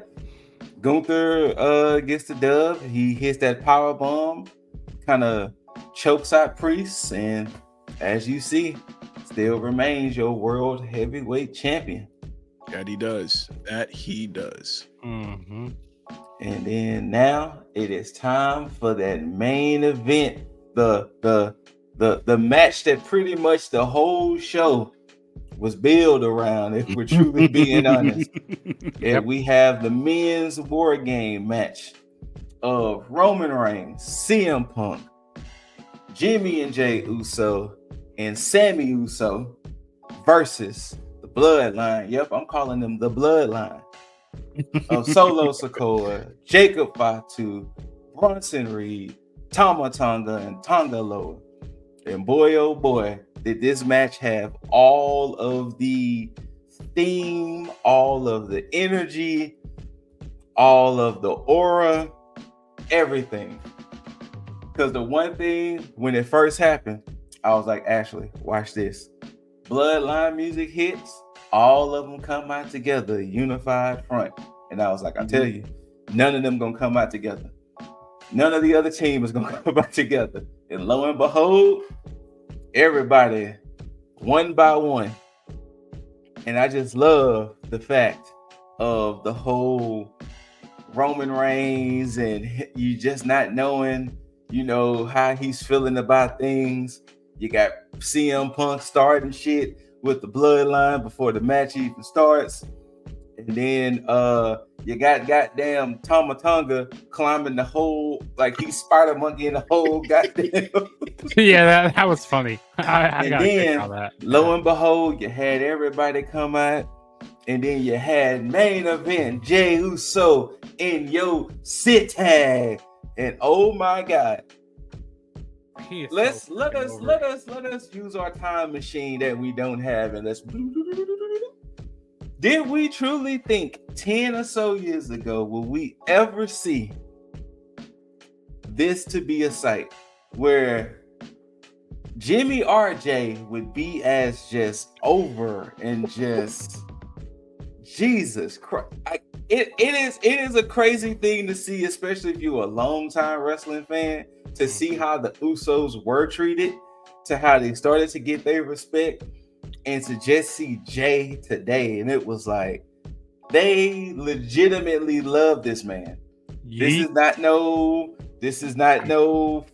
Gunther gets the dub. He hits that power bomb, kind of chokes out Priest, and as you see, still remains your world heavyweight champion. That he does. And then now it is time for that main event, the match that pretty much the whole show was built around, if we're truly being honest. And we have the men's war game match of Roman Reigns, CM Punk, Jimmy and Jey Uso, and Sammy Uso versus the Bloodline. Yep, I'm calling them the Bloodline of Solo Sikoa, Jacob Fatu, Bronson Reed, Tama Tonga, and Tonga Loa. And boy, oh boy, did this match have all of the theme, all of the energy, all of the aura, everything. Because the one thing, when it first happened, I was like, Ashley, watch this. Bloodline music hits, all of them come out together, unified front. And I was like, I tell you, none of them gonna come out together. None of the other team is gonna come out together. And lo and behold, everybody, one by one. And I just love the fact of the whole Roman Reigns and you just not knowing, how he's feeling about things. You got CM Punk starting shit with the Bloodline before the match even starts. And then you got goddamn Tama Tonga climbing the whole, like he's Spider Monkey in the whole goddamn. Yeah, that was funny. I and gotta then, check that. lo and behold, you had everybody come out. And then you had main event Jey Uso in your city. And oh my God. Let us use our time machine that we don't have, and let's Did we truly think 10 or so years ago would we ever see this to be a sight where Jimmy RJ would be as just over and just Jesus Christ? It is a crazy thing to see, especially if you're a longtime wrestling fan, to see how the Usos were treated, to how they started to get their respect, and to just see Jay today. And it was like they legitimately love this man. This is not no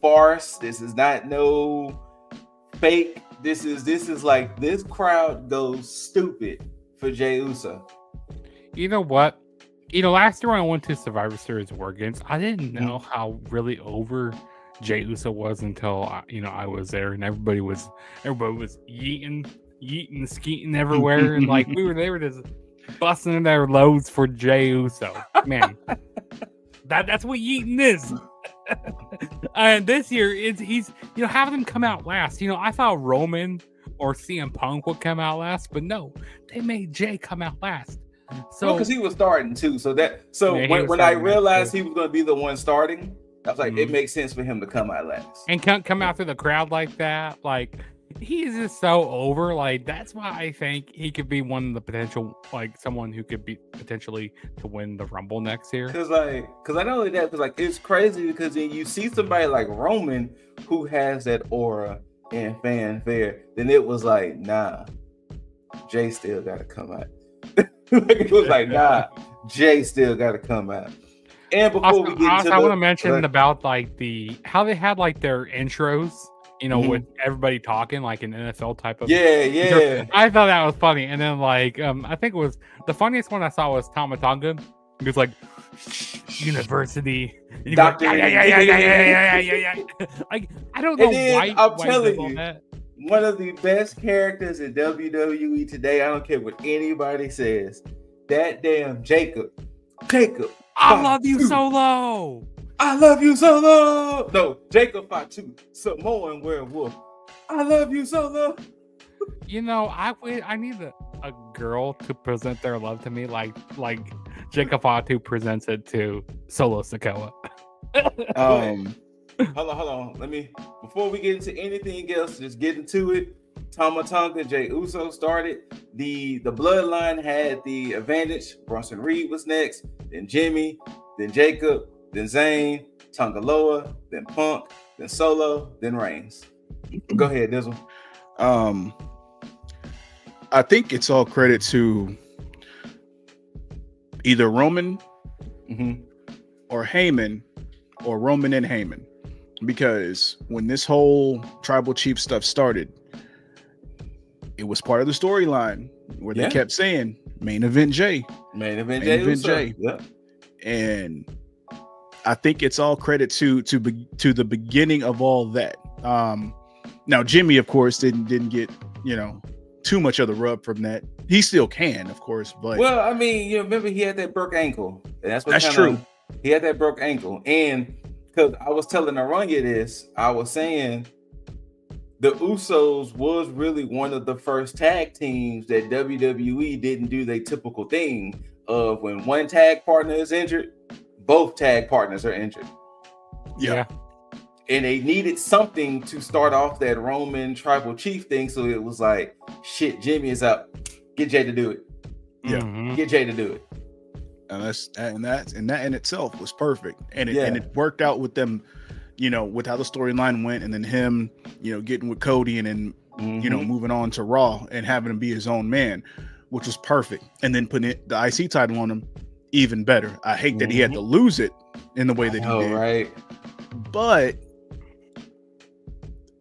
farce. This is not no fake. This is like this crowd goes stupid for Jey Uso. You know what? Last year when I went to Survivor Series War Games, I didn't know how really over Jey Uso was until I was there, and everybody was yeeting, skeeting everywhere, and like they were just busting their loads for Jey Uso. Man, that's what yeeting is. And this year he's having him come out last. I thought Roman or CM Punk would come out last, but no, they made Jay come out last. So because he was starting too. When I realized he was going to be the one starting, I was like, it makes sense for him to come out last and come out through the crowd like that. Like, he's just so over. Like, that's why I think he could be one of the potential, like, someone who could be potentially to win the Rumble next year. Because not only that, because like it's crazy because then you see somebody like Roman who has that aura and fanfare, then it was like, nah, Jay still got to come out. It was like, nah, Jay still got to come out. And before we get into I want to mention about like how they had like their intros, with everybody talking like an NFL type of yeah. I thought that was funny. And then like I think it was the funniest one I saw was Tama Tonga. He was like university. Doctor. Yeah. Like I don't know why. I'm telling you, one of the best characters in WWE today. I don't care what anybody says. That damn Jacob. I love you, Solo. I love you, Solo. No, Jacob Fatu, Samoan werewolf. I love you, Solo. I need a girl to present their love to me like Jacob Fatu presents it to Solo Sikoa. Hold on. Before we get into anything else, just get into it. Tama Tonga, Jey Uso started. The bloodline had the advantage. Bronson Reed was next, then Jimmy, then Jacob, then Zayn, Tonga Loa, then Punk, then Solo, then Reigns. Go ahead, Dizzle. I think it's all credit to either Roman or Heyman, or Roman and Heyman, because when this whole tribal chief stuff started, it was part of the storyline where they kept saying main event Jay. Yep. And I think it's all credit to the beginning of all that. Now Jimmy, of course, didn't get too much of the rub from that. He still can, of course, but remember he had that broke ankle. That's true. He had that broke ankle, and because I was telling Aranya this, I was saying the Usos was really one of the first tag teams that WWE didn't do their typical thing of when one tag partner is injured, both tag partners are injured. Yeah. And they needed something to start off that Roman tribal chief thing. So it was like, shit, Jimmy is out. Get Jay to do it. Yeah. Get Jay to do it. And that in itself was perfect. And it worked out with them, with how the storyline went, and then him, getting with Cody, and then moving on to Raw and having him be his own man, which was perfect. And then putting the IC title on him, even better. I hate that he had to lose it in the way that he did. Right. But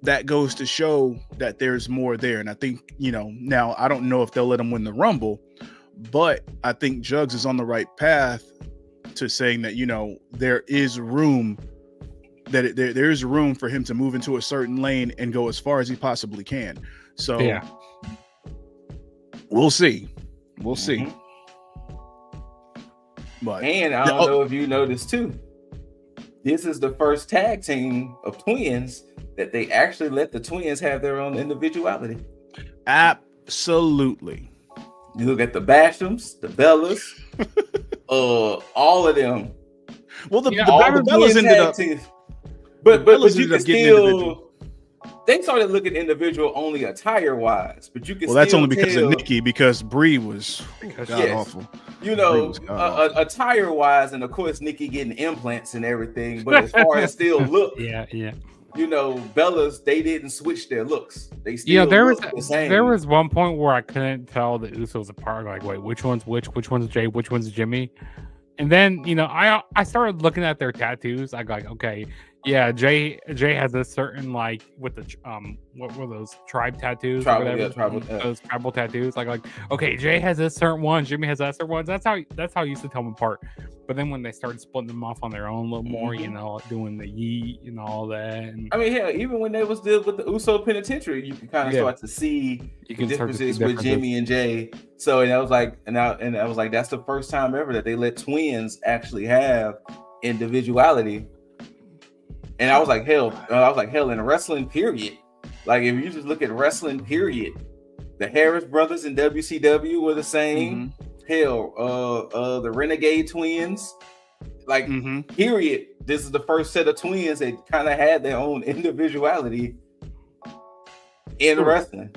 that goes to show that there's more there. And I think, now I don't know if they'll let him win the Rumble, but I think Juggs is on the right path to saying that, there is room, that there is room for him to move into a certain lane and go as far as he possibly can. So we'll see. But and I don't know if you noticed too, this is the first tag team of twins that they actually let the twins have their own individuality. Absolutely. You look at the Bashams, the Bellas, all of them. Well, the Bellas ended up. But you can still. They started looking individual only attire wise, but you can. Well, that's only because of Nikki, because Brie was awful. You know, attire wise, and of course Nikki getting implants and everything. But as far as still look, yeah. You know, Bellas, they didn't switch their looks. They still there was one point where I couldn't tell the Usos apart. Like, wait, which one's which one's Jay, which one's Jimmy? And then, you know, I started looking at their tattoos. I go like, okay, yeah, Jay has a certain, like, with the what were those tribe tattoos? Those tribal tattoos. Like, okay, Jay has this certain one, Jimmy has that certain one. That's how I used to tell them apart. But then when they started splitting them off on their own a little more, you know, doing the yeet and all that. And, I mean, hell, even when they was dealing with the Uso Penitentiary, you can kind of start to see the differences with Jimmy and Jay. So, and I was like, that's the first time ever that they let twins actually have individuality. And I was like, hell, in wrestling, period. Like, if you just look at wrestling, period, the Harris brothers in WCW were the same. Hell, the Renegade twins, like, period. This is the first set of twins that kind of had their own individuality in wrestling.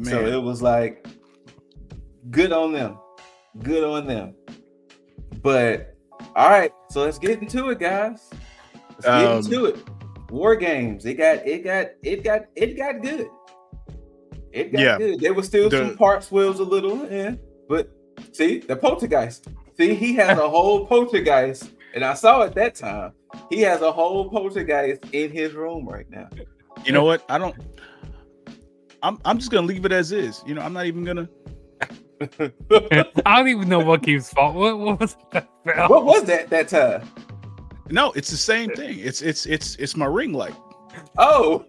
So it was like, good on them. But all right, so let's get into it, guys. Let's get into it. War Games. It got good. It got good. There was still some parts where it was a little, but see, the poltergeist. See, he has a whole poltergeist, and I saw it that time. He has a whole poltergeist in his room right now. You know what? I'm just gonna leave it as is. You know, I'm not even gonna. I don't even know what keeps fault. What was that? What was that time? No, it's the same thing. It's my ring light. Oh.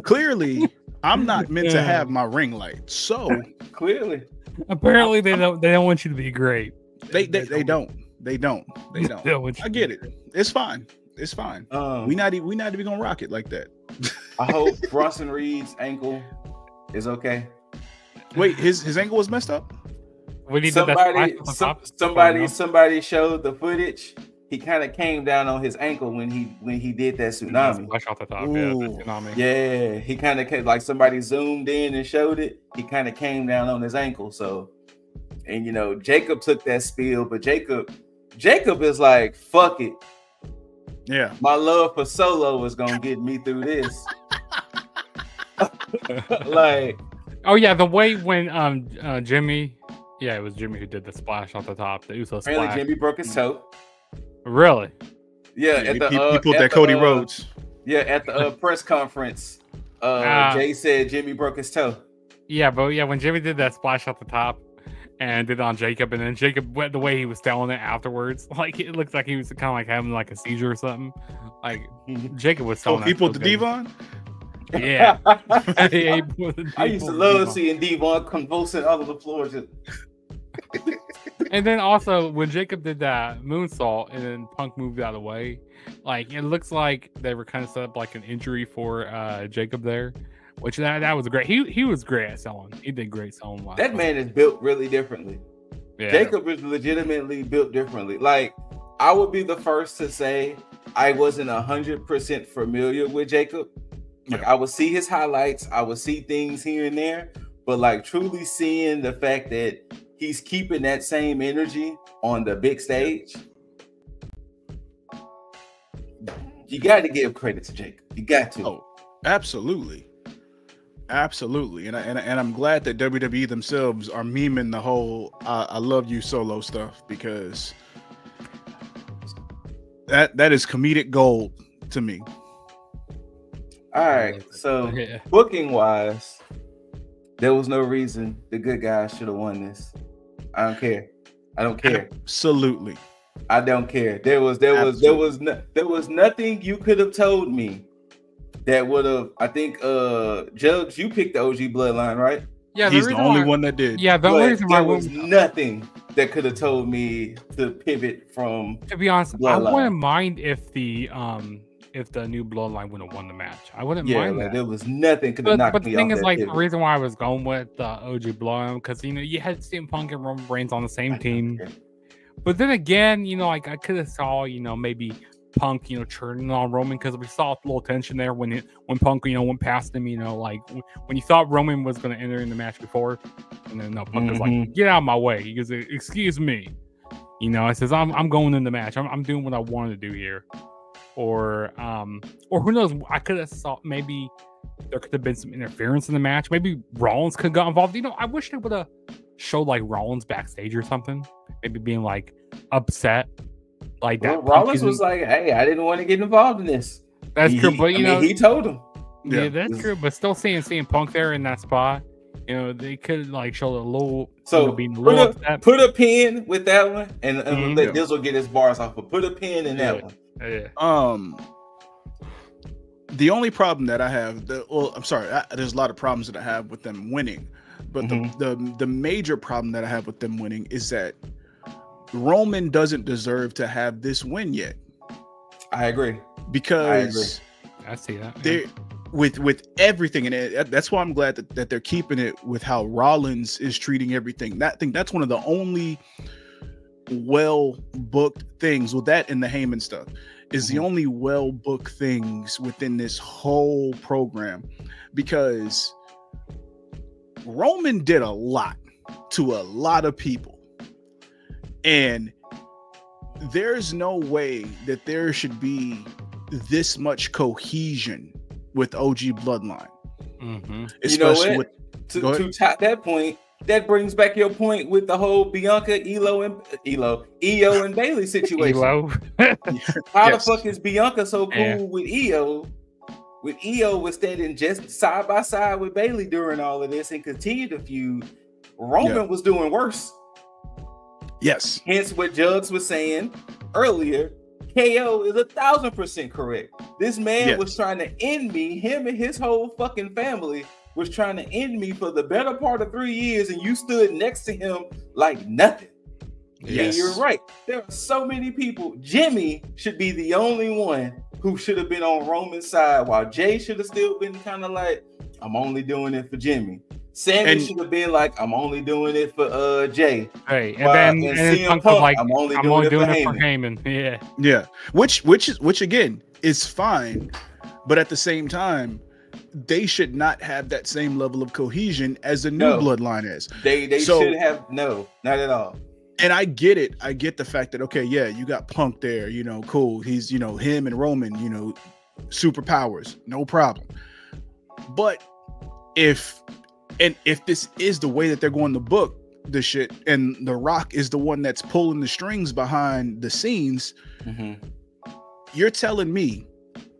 Clearly, I'm not meant to have my ring light. So clearly, apparently they don't want you to be great. They don't. I get it. It's fine. We not even gonna rock it like that. I hope Bronson Reed's ankle is okay. Wait, his ankle was messed up? Somebody showed the footage. He kind of came down on his ankle when he did that tsunami. Off the top, tsunami. Yeah, he kind of came, like somebody zoomed in and showed it. He kind of came down on his ankle. So, and you know, Jacob took that spill, but Jacob is like, fuck it. Yeah, my love for Solo is gonna get me through this. Like, oh yeah, the way when Jimmy, it was Jimmy who did the splash off the top, the Uso splash. Apparently Jimmy broke his toe. Really? Yeah, he pulled that Cody Rhodes. Yeah, at the press conference, Jay said Jimmy broke his toe. Yeah, but when Jimmy did that splash off the top and did it on Jacob, and then Jacob went the way he was telling it afterwards, like it looked like he was kind of like having like a seizure or something. Like Jacob was telling he pulled the Devon. Yeah. I used to love seeing Devon convulsing out of the floor. And then also when Jacob did that moonsault and then Punk moved out of the way, like it looks like they were kind of set up like an injury for Jacob there, which that was great. He was great at selling. He did great selling. That man is built really differently. Yeah. Jacob is legitimately built differently. Like, I would be the first to say I wasn't 100% familiar with Jacob. Like, I would see his highlights, I would see things here and there, but like truly seeing the fact that he's keeping that same energy on the big stage, you got to give credit to Jacob. You got to. Oh, absolutely. And I'm glad that WWE themselves are memeing the whole "I love you" Solo stuff, because that is comedic gold to me. All right, so booking wise, there was no reason the good guys should have won this. I don't care. Absolutely. I don't care. There was nothing you could have told me that would have. I think Juggs, you picked the OG bloodline, right? Yeah, he's the only one that did. Yeah, the only reason there was nothing that could have told me to pivot from. To be honest, bloodline. I wouldn't mind if the if the new bloodline would have won the match. I wouldn't Yeah, mind like, that. there was nothing could have knocked But me the thing off is, that like, pivot. the reason why I was going with OG bloodline, because you had CM Punk and Roman Reigns on the same team. But then again, like I could have saw, maybe Punk, churning on Roman, because we saw a little tension there when Punk, went past him, like when you thought Roman was going to enter in the match before, and then Punk was like, "Get out of my way." He goes, "Excuse me." I says, I'm going in the match. I'm doing what I wanted to do here. Or who knows? I could have saw maybe there could have been some interference in the match. Maybe Rollins could have got involved. I wish they would have showed like Rollins backstage or something. Maybe being like upset, like that. Rollins was like, "Hey, I didn't want to get involved in this." That's true, but he told him. Yeah, that's true. But still seeing Punk there in that spot. They could like show a little. So being a little put a pin with that one, and let Dizzle get his bars off. But put a pin in that one. Yeah. The only problem that I have, there's a lot of problems that I have with them winning, but the major problem that I have with them winning is that Roman doesn't deserve to have this win yet. I agree. Because I see that. They with everything, and that's why I'm glad that they're keeping it with how Rollins is treating everything. That's one of the only well booked things with that and the Heyman stuff is the only well booked things within this whole program, because Roman did a lot to a lot of people, and there's no way that there should be this much cohesion with OG Bloodline. Especially to top that point, that brings back your point with the whole Bianca, Io and Bailey situation. How the fuck is Bianca so cool with Io? With Io was standing just side by side with Bailey during all of this and continued to feud. Roman was doing worse. Yes. Hence what Juggs was saying earlier. KO is 1,000% correct. This man was trying to end me. Him and his whole fucking family was trying to end me for the better part of 3 years, and you stood next to him like nothing. Yes. And you're right. There are so many people. Jimmy should be the only one who should have been on Roman's side, while Jay should have still been kind of like, I'm only doing it for Jimmy. Sammy should have been like, I'm only doing it for Jay. Right. And then Punk like, I'm only doing it for Heyman. Yeah. Yeah. Which again is fine, but at the same time, they should not have that same level of cohesion as the new bloodline is. They should have not at all. And I get it. I get the fact that, okay, yeah, you got Punk there, cool. He's, him and Roman, superpowers, no problem. But if this is the way that they're going to book the shit, and The Rock is the one that's pulling the strings behind the scenes, you're telling me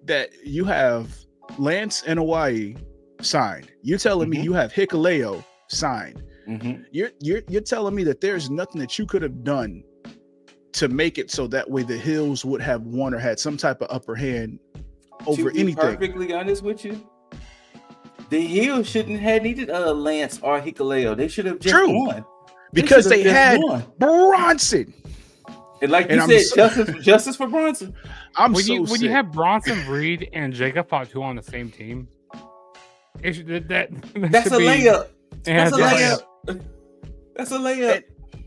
that you have Lance and Hawaii signed. You're telling me you have Hikuleo signed. You're telling me that there's nothing that you could have done to make it so that way the Hills would have won or had some type of upper hand over anything. Perfectly honest with you, the Hills shouldn't have needed Lance or Hikuleo. They should have just won. Because they had Bronson. And like you said, justice for Bronson. When you have Bronson, Reed, and Jacob Fatu on the same team, that's a layup. That's a layup.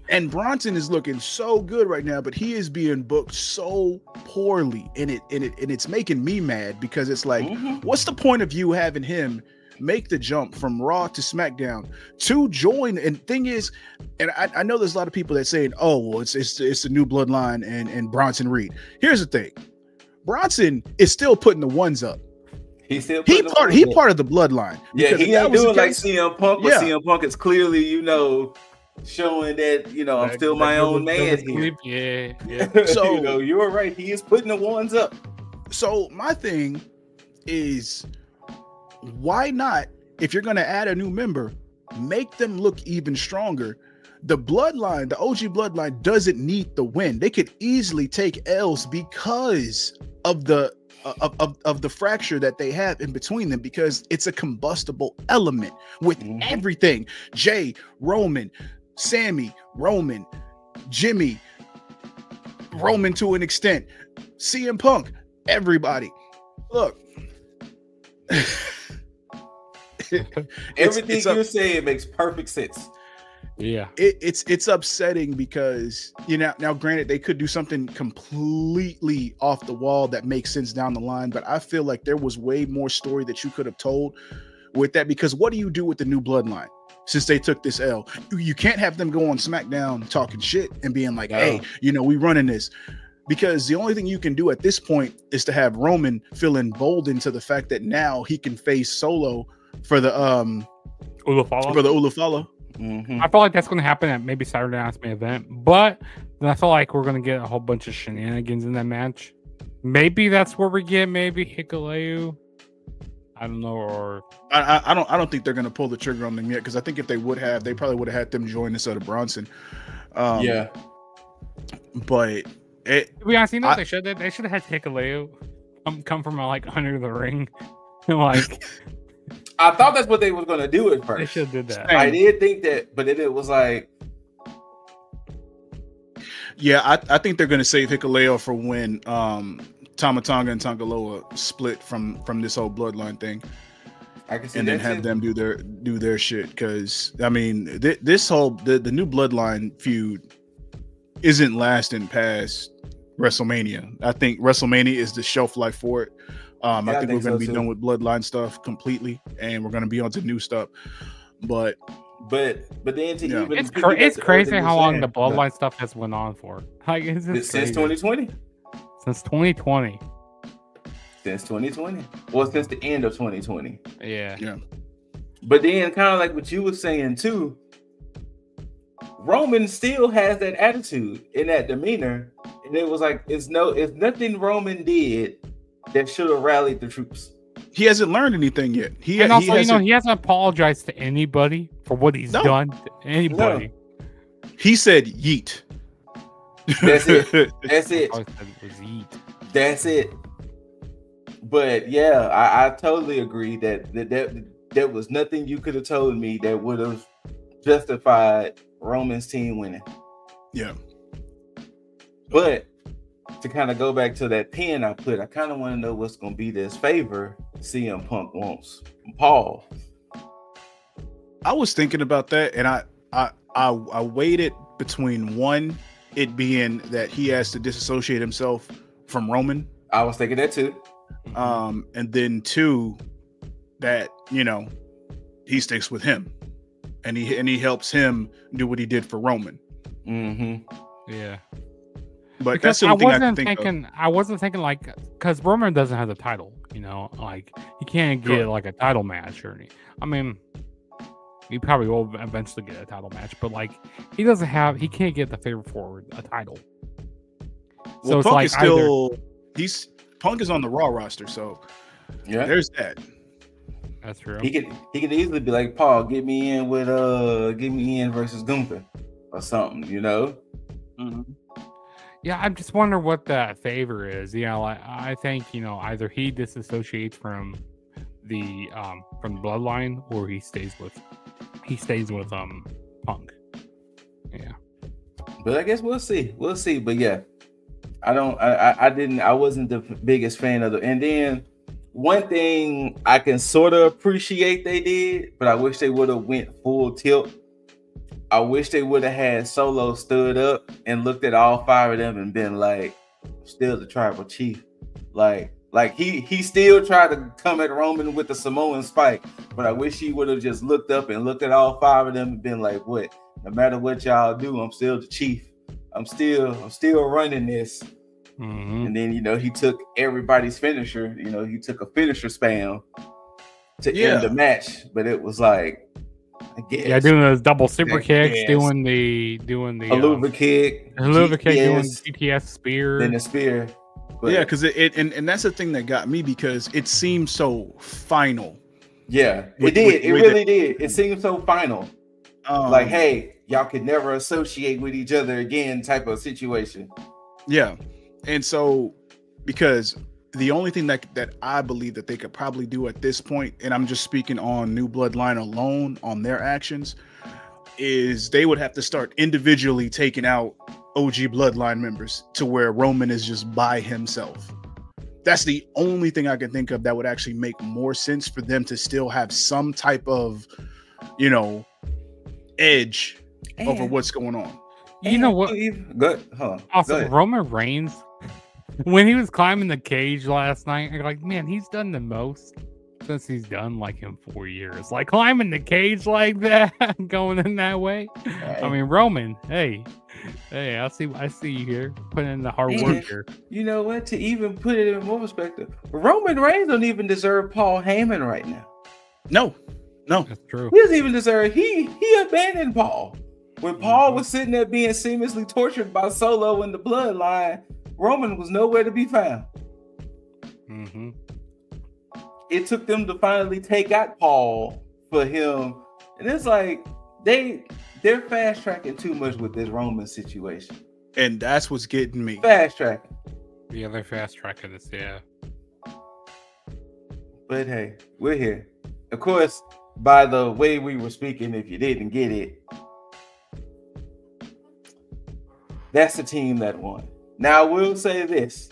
And Bronson is looking so good right now, but he is being booked so poorly, and it's making me mad, because it's like, what's the point of you having him make the jump from Raw to SmackDown to join? And thing is, and I know there's a lot of people that saying, oh, well, it's the new bloodline and Bronson Reed. Here's the thing. Bronson is still putting the ones up. He part of the bloodline. Yeah, he ain't doing like CM Punk, but CM Punk is clearly, showing that, I'm still my own man here. Yeah. So you're right. He is putting the ones up. So my thing is, why not, if you're going to add a new member, make them look even stronger? The bloodline, the OG bloodline, doesn't need the win. They could easily take L's because of the fracture that they have in between them, because it's a combustible element with everything. Jay, Roman, Sammy, Roman, Jimmy, Roman to an extent, CM Punk, everybody. Look. Everything you're saying makes perfect sense. Yeah, it's upsetting because now granted they could do something completely off the wall that makes sense down the line, but I feel like there was way more story that you could have told with that, because what do you do with the new bloodline since they took this L? You can't have them go on SmackDown talking shit and being like, hey, we running this, because the only thing you can do at this point is to have Roman feel emboldened to the fact that now he can face Solo for the Ulafala. Mm-hmm. I feel like that's going to happen at maybe Saturday Night's main event, but then I feel like we're going to get a whole bunch of shenanigans in that match. Maybe that's where we get maybe Hikuleo. I don't know, or I don't think they're going to pull the trigger on them yet, because I think if they would have, they probably would have had them join instead of Bronson. Yeah, but to be honest, they should have had Hikuleo come from like under the ring, like. I thought that's what they were going to do at first. They should have did that. I did think that, but it was like, yeah, I think they're going to save Hikuleo for when Tama Tonga and Tangaloa split from this whole bloodline thing, I can see, and then have them do their shit. Because I mean, this whole the new bloodline feud isn't lasting past WrestleMania. I think WrestleMania is the shelf life for it. I think we're going to be done with bloodline stuff completely, and we're going to be on to new stuff. But then it's crazy how long the bloodline stuff has went on for. Like since 2020. Since 2020. Since 2020. Well, since the end of 2020. Yeah. But then, kind of like what you were saying too, Roman still has that attitude and that demeanor, and it was like it's nothing Roman did that should have rallied the troops. He hasn't learned anything yet. He hasn't apologized to anybody for what he's done to anybody. No. He said yeet. That's it. That's it. That's it. But yeah, I totally agree that was nothing you could have told me that would have justified Roman's team winning. Yeah. But to kind of go back to that pin I put, I kind of want to know what's going to be this favor CM Punk wants Paul. I was thinking about that, and I waited between one, it being that he has to disassociate himself from Roman. I was thinking that too. And then two, that he sticks with him, and he helps him do what he did for Roman. Mm-hmm. Yeah. But because that's the thing I wasn't thinking like, because Roman doesn't have the title, like he can't get like a title match or anything. I mean, he probably will eventually get a title match, but like he can't get the favor for a title. So it's Punk is Punk is on the Raw roster, so yeah, there's that. That's true. He could easily be like, Paul, get me in versus Gunther or something, Mm-hmm. Yeah, I'm just wondering what that favor is. I think either he disassociates from the bloodline, or he stays with Punk. Yeah, but I guess we'll see. But yeah, I wasn't the biggest fan of and then one thing I can sort of appreciate they did, but I wish they would have went full tilt. I wish they would have had Solo stood up and looked at all five of them and been like, still the tribal chief. Like he still tried to come at Roman with the Samoan spike, but I wish he would have just looked up and looked at all five of them and been like, what? No matter what y'all do, I'm still the chief. I'm still running this. Mm-hmm. And then, he took everybody's finisher. He took a finisher spam to end the match, but it was like, doing those double super kicks, doing the Haluva kick, doing GTS spear, then the spear. But yeah, because and that's the thing that got me, because it seemed so final. Yeah, it did. It really did. It seemed so final. Like, hey, y'all could never associate with each other again, type of situation. Yeah, and so because the only thing that I believe that they could probably do at this point, and I'm just speaking on New Bloodline alone, on their actions, is they would have to start individually taking out OG Bloodline members to where Roman is just by himself. That's the only thing I can think of that would actually make more sense for them to still have some type of, you know, edge over what's going on. You know what? Good. Huh. Also, Roman Reigns, when he was climbing the cage last night, I'm like, man, he's done the most since he's done like in 4 years. Like climbing the cage like that, going in that way. Hey. I mean, Roman, hey, I see you here putting in the hard work here. You know what? To even put it in more perspective, Roman Reigns don't even deserve Paul Heyman right now. No, that's true. He doesn't even deserve. He abandoned Paul when Paul was sitting there being seamlessly tortured by Solo in the bloodline. Roman was nowhere to be found. Mm-hmm. It took them to finally take out Paul for him, and it's like they're fast tracking too much with this Roman situation, and that's what's getting me. Fast tracking. Yeah, they're fast tracking this. Yeah, but hey, we're here. Of course, by the way we were speaking, if you didn't get it, that's the team that won. Now, I will say this: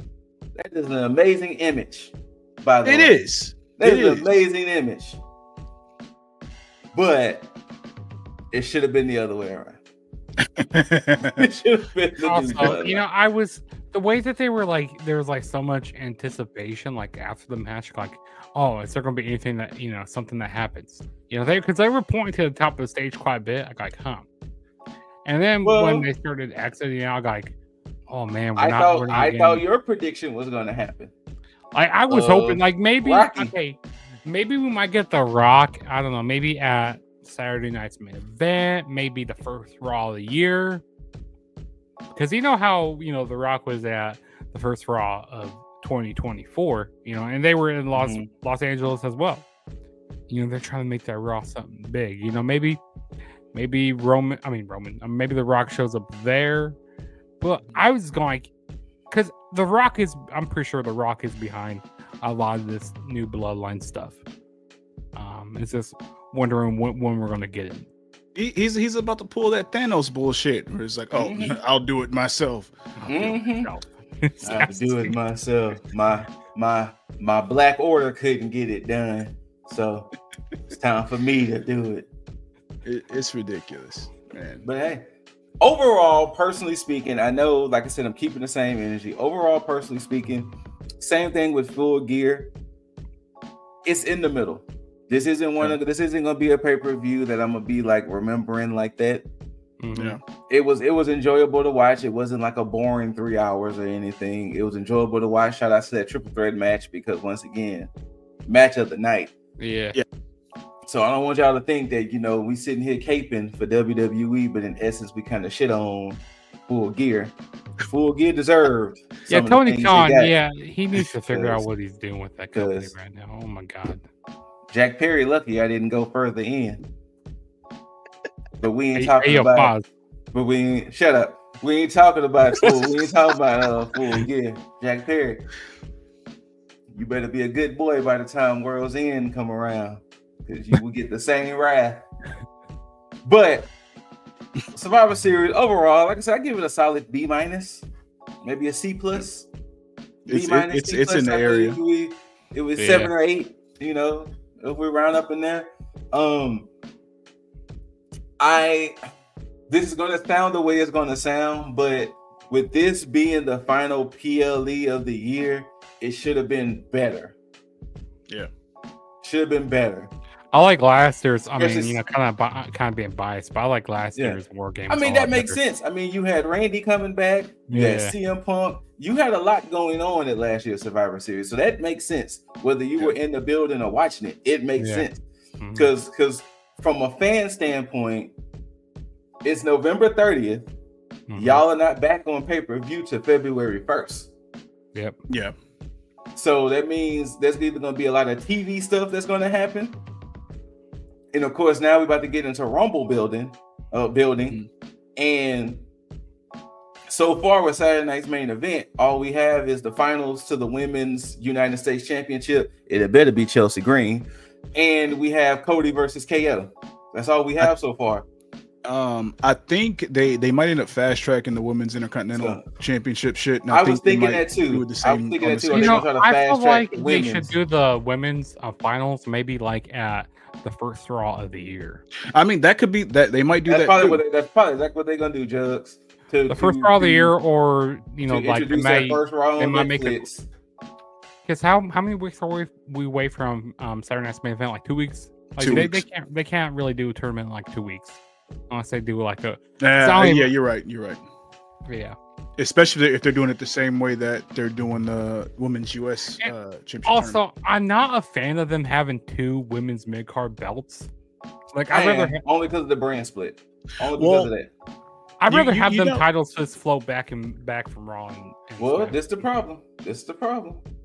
that is an amazing image. By the way, it is. That is an amazing image, but it should have been the other way around. It should have been the also, you know, the way that they were like, there was like so much anticipation, like after the match, like, oh, is there going to be anything that, you know, something that happens? You know, because they were pointing to the top of the stage quite a bit. I got like, and then when they started exiting, I was like, oh man, I thought your prediction was going to happen. I was hoping, like, maybe maybe we might get The Rock. I don't know, maybe at Saturday night's main event, maybe the first Raw of the year. Because you know how, you know, The Rock was at the first Raw of 2024, you know, and they were in Los Angeles as well. You know, they're trying to make that Raw something big. You know, maybe maybe The Rock shows up there. But I was going, because The Rock I'm pretty sure The Rock is behind a lot of this new bloodline stuff. It's just wondering when we're going to get it. He's about to pull that Thanos bullshit where it's like, oh, I'll do it myself. I'll do it myself. My Black Order couldn't get it done, so it's time for me to do it. It's ridiculous, man. But hey, overall, personally speaking, I know, like I said, I'm keeping the same energy. Overall, personally speaking, same thing with Full Gear. It's in the middle. This isn't gonna be a pay-per-view that I'm gonna be like remembering like that. Yeah. It was enjoyable to watch. It wasn't like a boring 3 hours or anything. It was enjoyable to watch. Shout out to that triple threat match, because once again, match of the night. Yeah. So I don't want y'all to think that, you know, we sitting here caping for WWE, but in essence we kind of shit on Full Gear. Full Gear deserved. Yeah, Tony Khan, he needs to figure out what he's doing with that company right now. Oh my God. Jack Perry, lucky I didn't go further in. But we ain't talking about. But we ain't. Shut up. We ain't talking about Full. We ain't talking about Full Gear. Jack Perry, you better be a good boy by the time World's End come around, because you will get the same wrath. But Survivor Series overall, like I said, I give it a solid B-, maybe a C+. B-, it's in the area. It was 7 or 8. You know, if we round up in there. This is gonna sound the way it's gonna sound, but with this being the final PLE of the year, it should have been better. Yeah, should have been better. I like last year's. I mean, you know, kind of being biased, but I like last year's War Games. I mean, that makes sense. I mean, you had Randy coming back. You had CM Punk. You had a lot going on at last year's Survivor Series, so that makes sense. Whether you were in the building or watching it, it makes sense. Because from a fan standpoint, it's November 30th. Y'all are not back on pay-per-view to February 1st. Yep. Yeah. So that means there's either going to be a lot of TV stuff that's going to happen. And of course, now we're about to get into Rumble building. And so far with Saturday night's main event, all we have is the finals to the Women's United States Championship. It better be Chelsea Green. And we have Cody versus KO. That's all we have so far. I think they might end up fast tracking the women's Intercontinental Championship shit. And I was thinking that too. I was thinking that too. You know, I feel like the they should do the women's finals maybe like at the first Raw of the year. I mean, that could be that they might do that's that. That's probably exactly what they're gonna do, Juggs. The first Raw of the year, or you know, like they might make it. Because how many weeks are we away from Saturday Night's main event? Like 2 weeks. Like 2 weeks. They can't really do a tournament in like 2 weeks unless they do like a. Yeah, you're right. Yeah. Especially if they're doing it the same way that they're doing the women's US championship. Also, tournament. I'm not a fan of them having 2 women's mid card belts. Like I'd rather only because of the brand split. Only because of that. I'd rather have them titles just float back from Raw. Well, this is the problem.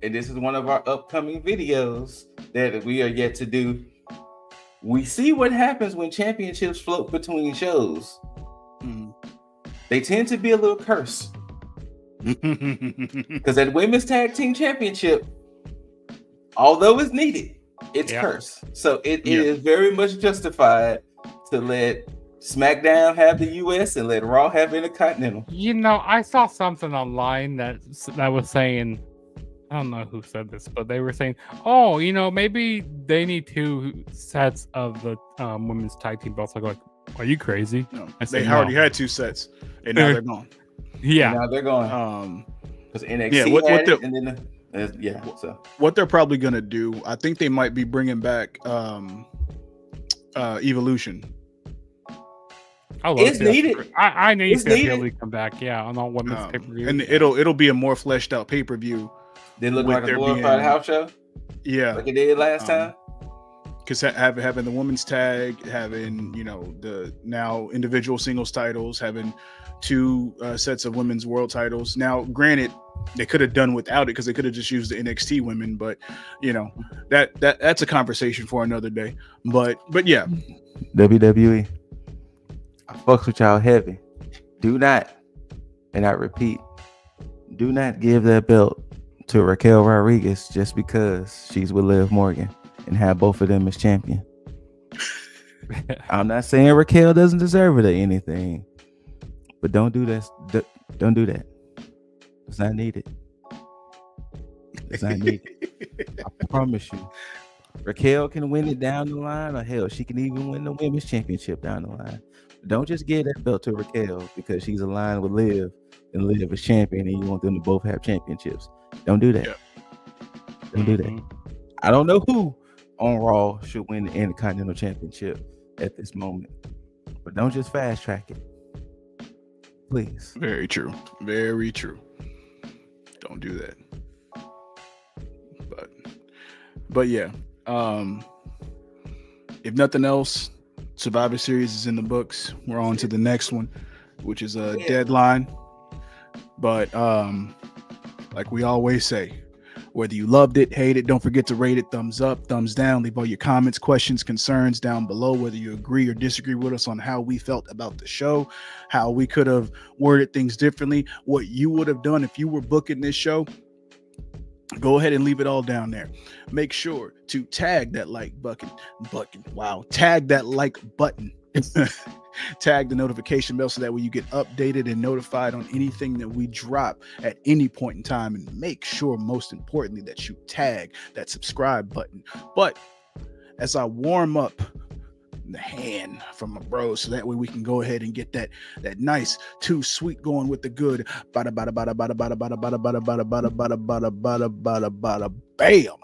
And this is one of our upcoming videos that we are yet to do. We see what happens when championships float between shows. They tend to be a little cursed. Because that women's tag team championship, although it's needed, it's cursed. So it is very much justified to let SmackDown have the US and let Raw have Intercontinental. You know, I saw something online that was saying, I don't know who said this, but they were saying, oh, you know, maybe they need 2 sets of the women's tag team belts. I go, like, are you crazy? No, they already had 2 sets, and now they're gone. Yeah, now they're gone. Because NXT had it, and then so what they're probably gonna do, I think they might be bringing back Evolution. It's needed. I need to really come back. Yeah, on all women's pay per view, and it'll be a more fleshed out pay per view. They look like a glorified house show. Yeah, like it did last time. Because having the women's tag, having the now individual singles titles, having 2 sets of women's world titles. Now, granted, they could have done without it because they could have just used the NXT women, but that's a conversation for another day. But yeah, WWE, I fucks with y'all heavy. Do not, and I repeat, do not give that belt to Raquel Rodriguez just because she's with Liv Morgan and have both of them as champion. I'm not saying Raquel doesn't deserve it or anything, but don't do that. Don't do that. It's not needed. It's not needed. I promise you. Raquel can win it down the line, or hell, she can even win the women's championship down the line. Don't just give that belt to Raquel because she's aligned with Liv and Liv is champion and you want them to both have championships. Don't do that. Yeah. Don't do that. I don't know who on Raw should win the Intercontinental Championship at this moment, but don't just fast track it. Please. Very true. Very true. Don't do that. But yeah. If nothing else, Survivor Series is in the books. We're on to the next one, which is a deadline. But like we always say, whether you loved it, hate it, don't forget to rate it, thumbs up, thumbs down. Leave all your comments, questions, concerns down below, whether you agree or disagree with us on how we felt about the show, how we could have worded things differently, what you would have done if you were booking this show. Go ahead and leave it all down there. Make sure to tag that like button. Tag that like button. Tag the notification bell so that way you get updated and notified on anything that we drop at any point in time. And make sure, most importantly, that you tag that subscribe button. But as I warm up the hand from my bro, so that way we can go ahead and get that nice too sweet going with the good bada bada bada bada bada bada bada bada bada bada bada bada bada bada bada bam.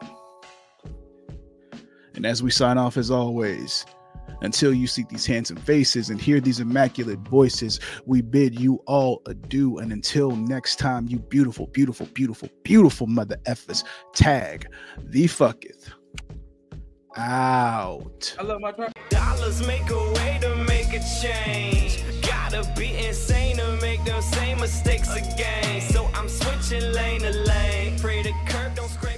And as we sign off, as always, until you see these handsome faces and hear these immaculate voices, we bid you all adieu. And until next time, you beautiful, beautiful, beautiful, beautiful mother effers, tag the fucketh out. I love my truck. Dollars make a way to make a change. Gotta be insane to make them same mistakes again. So I'm switching lane to lane. Pray the curb don't scrape.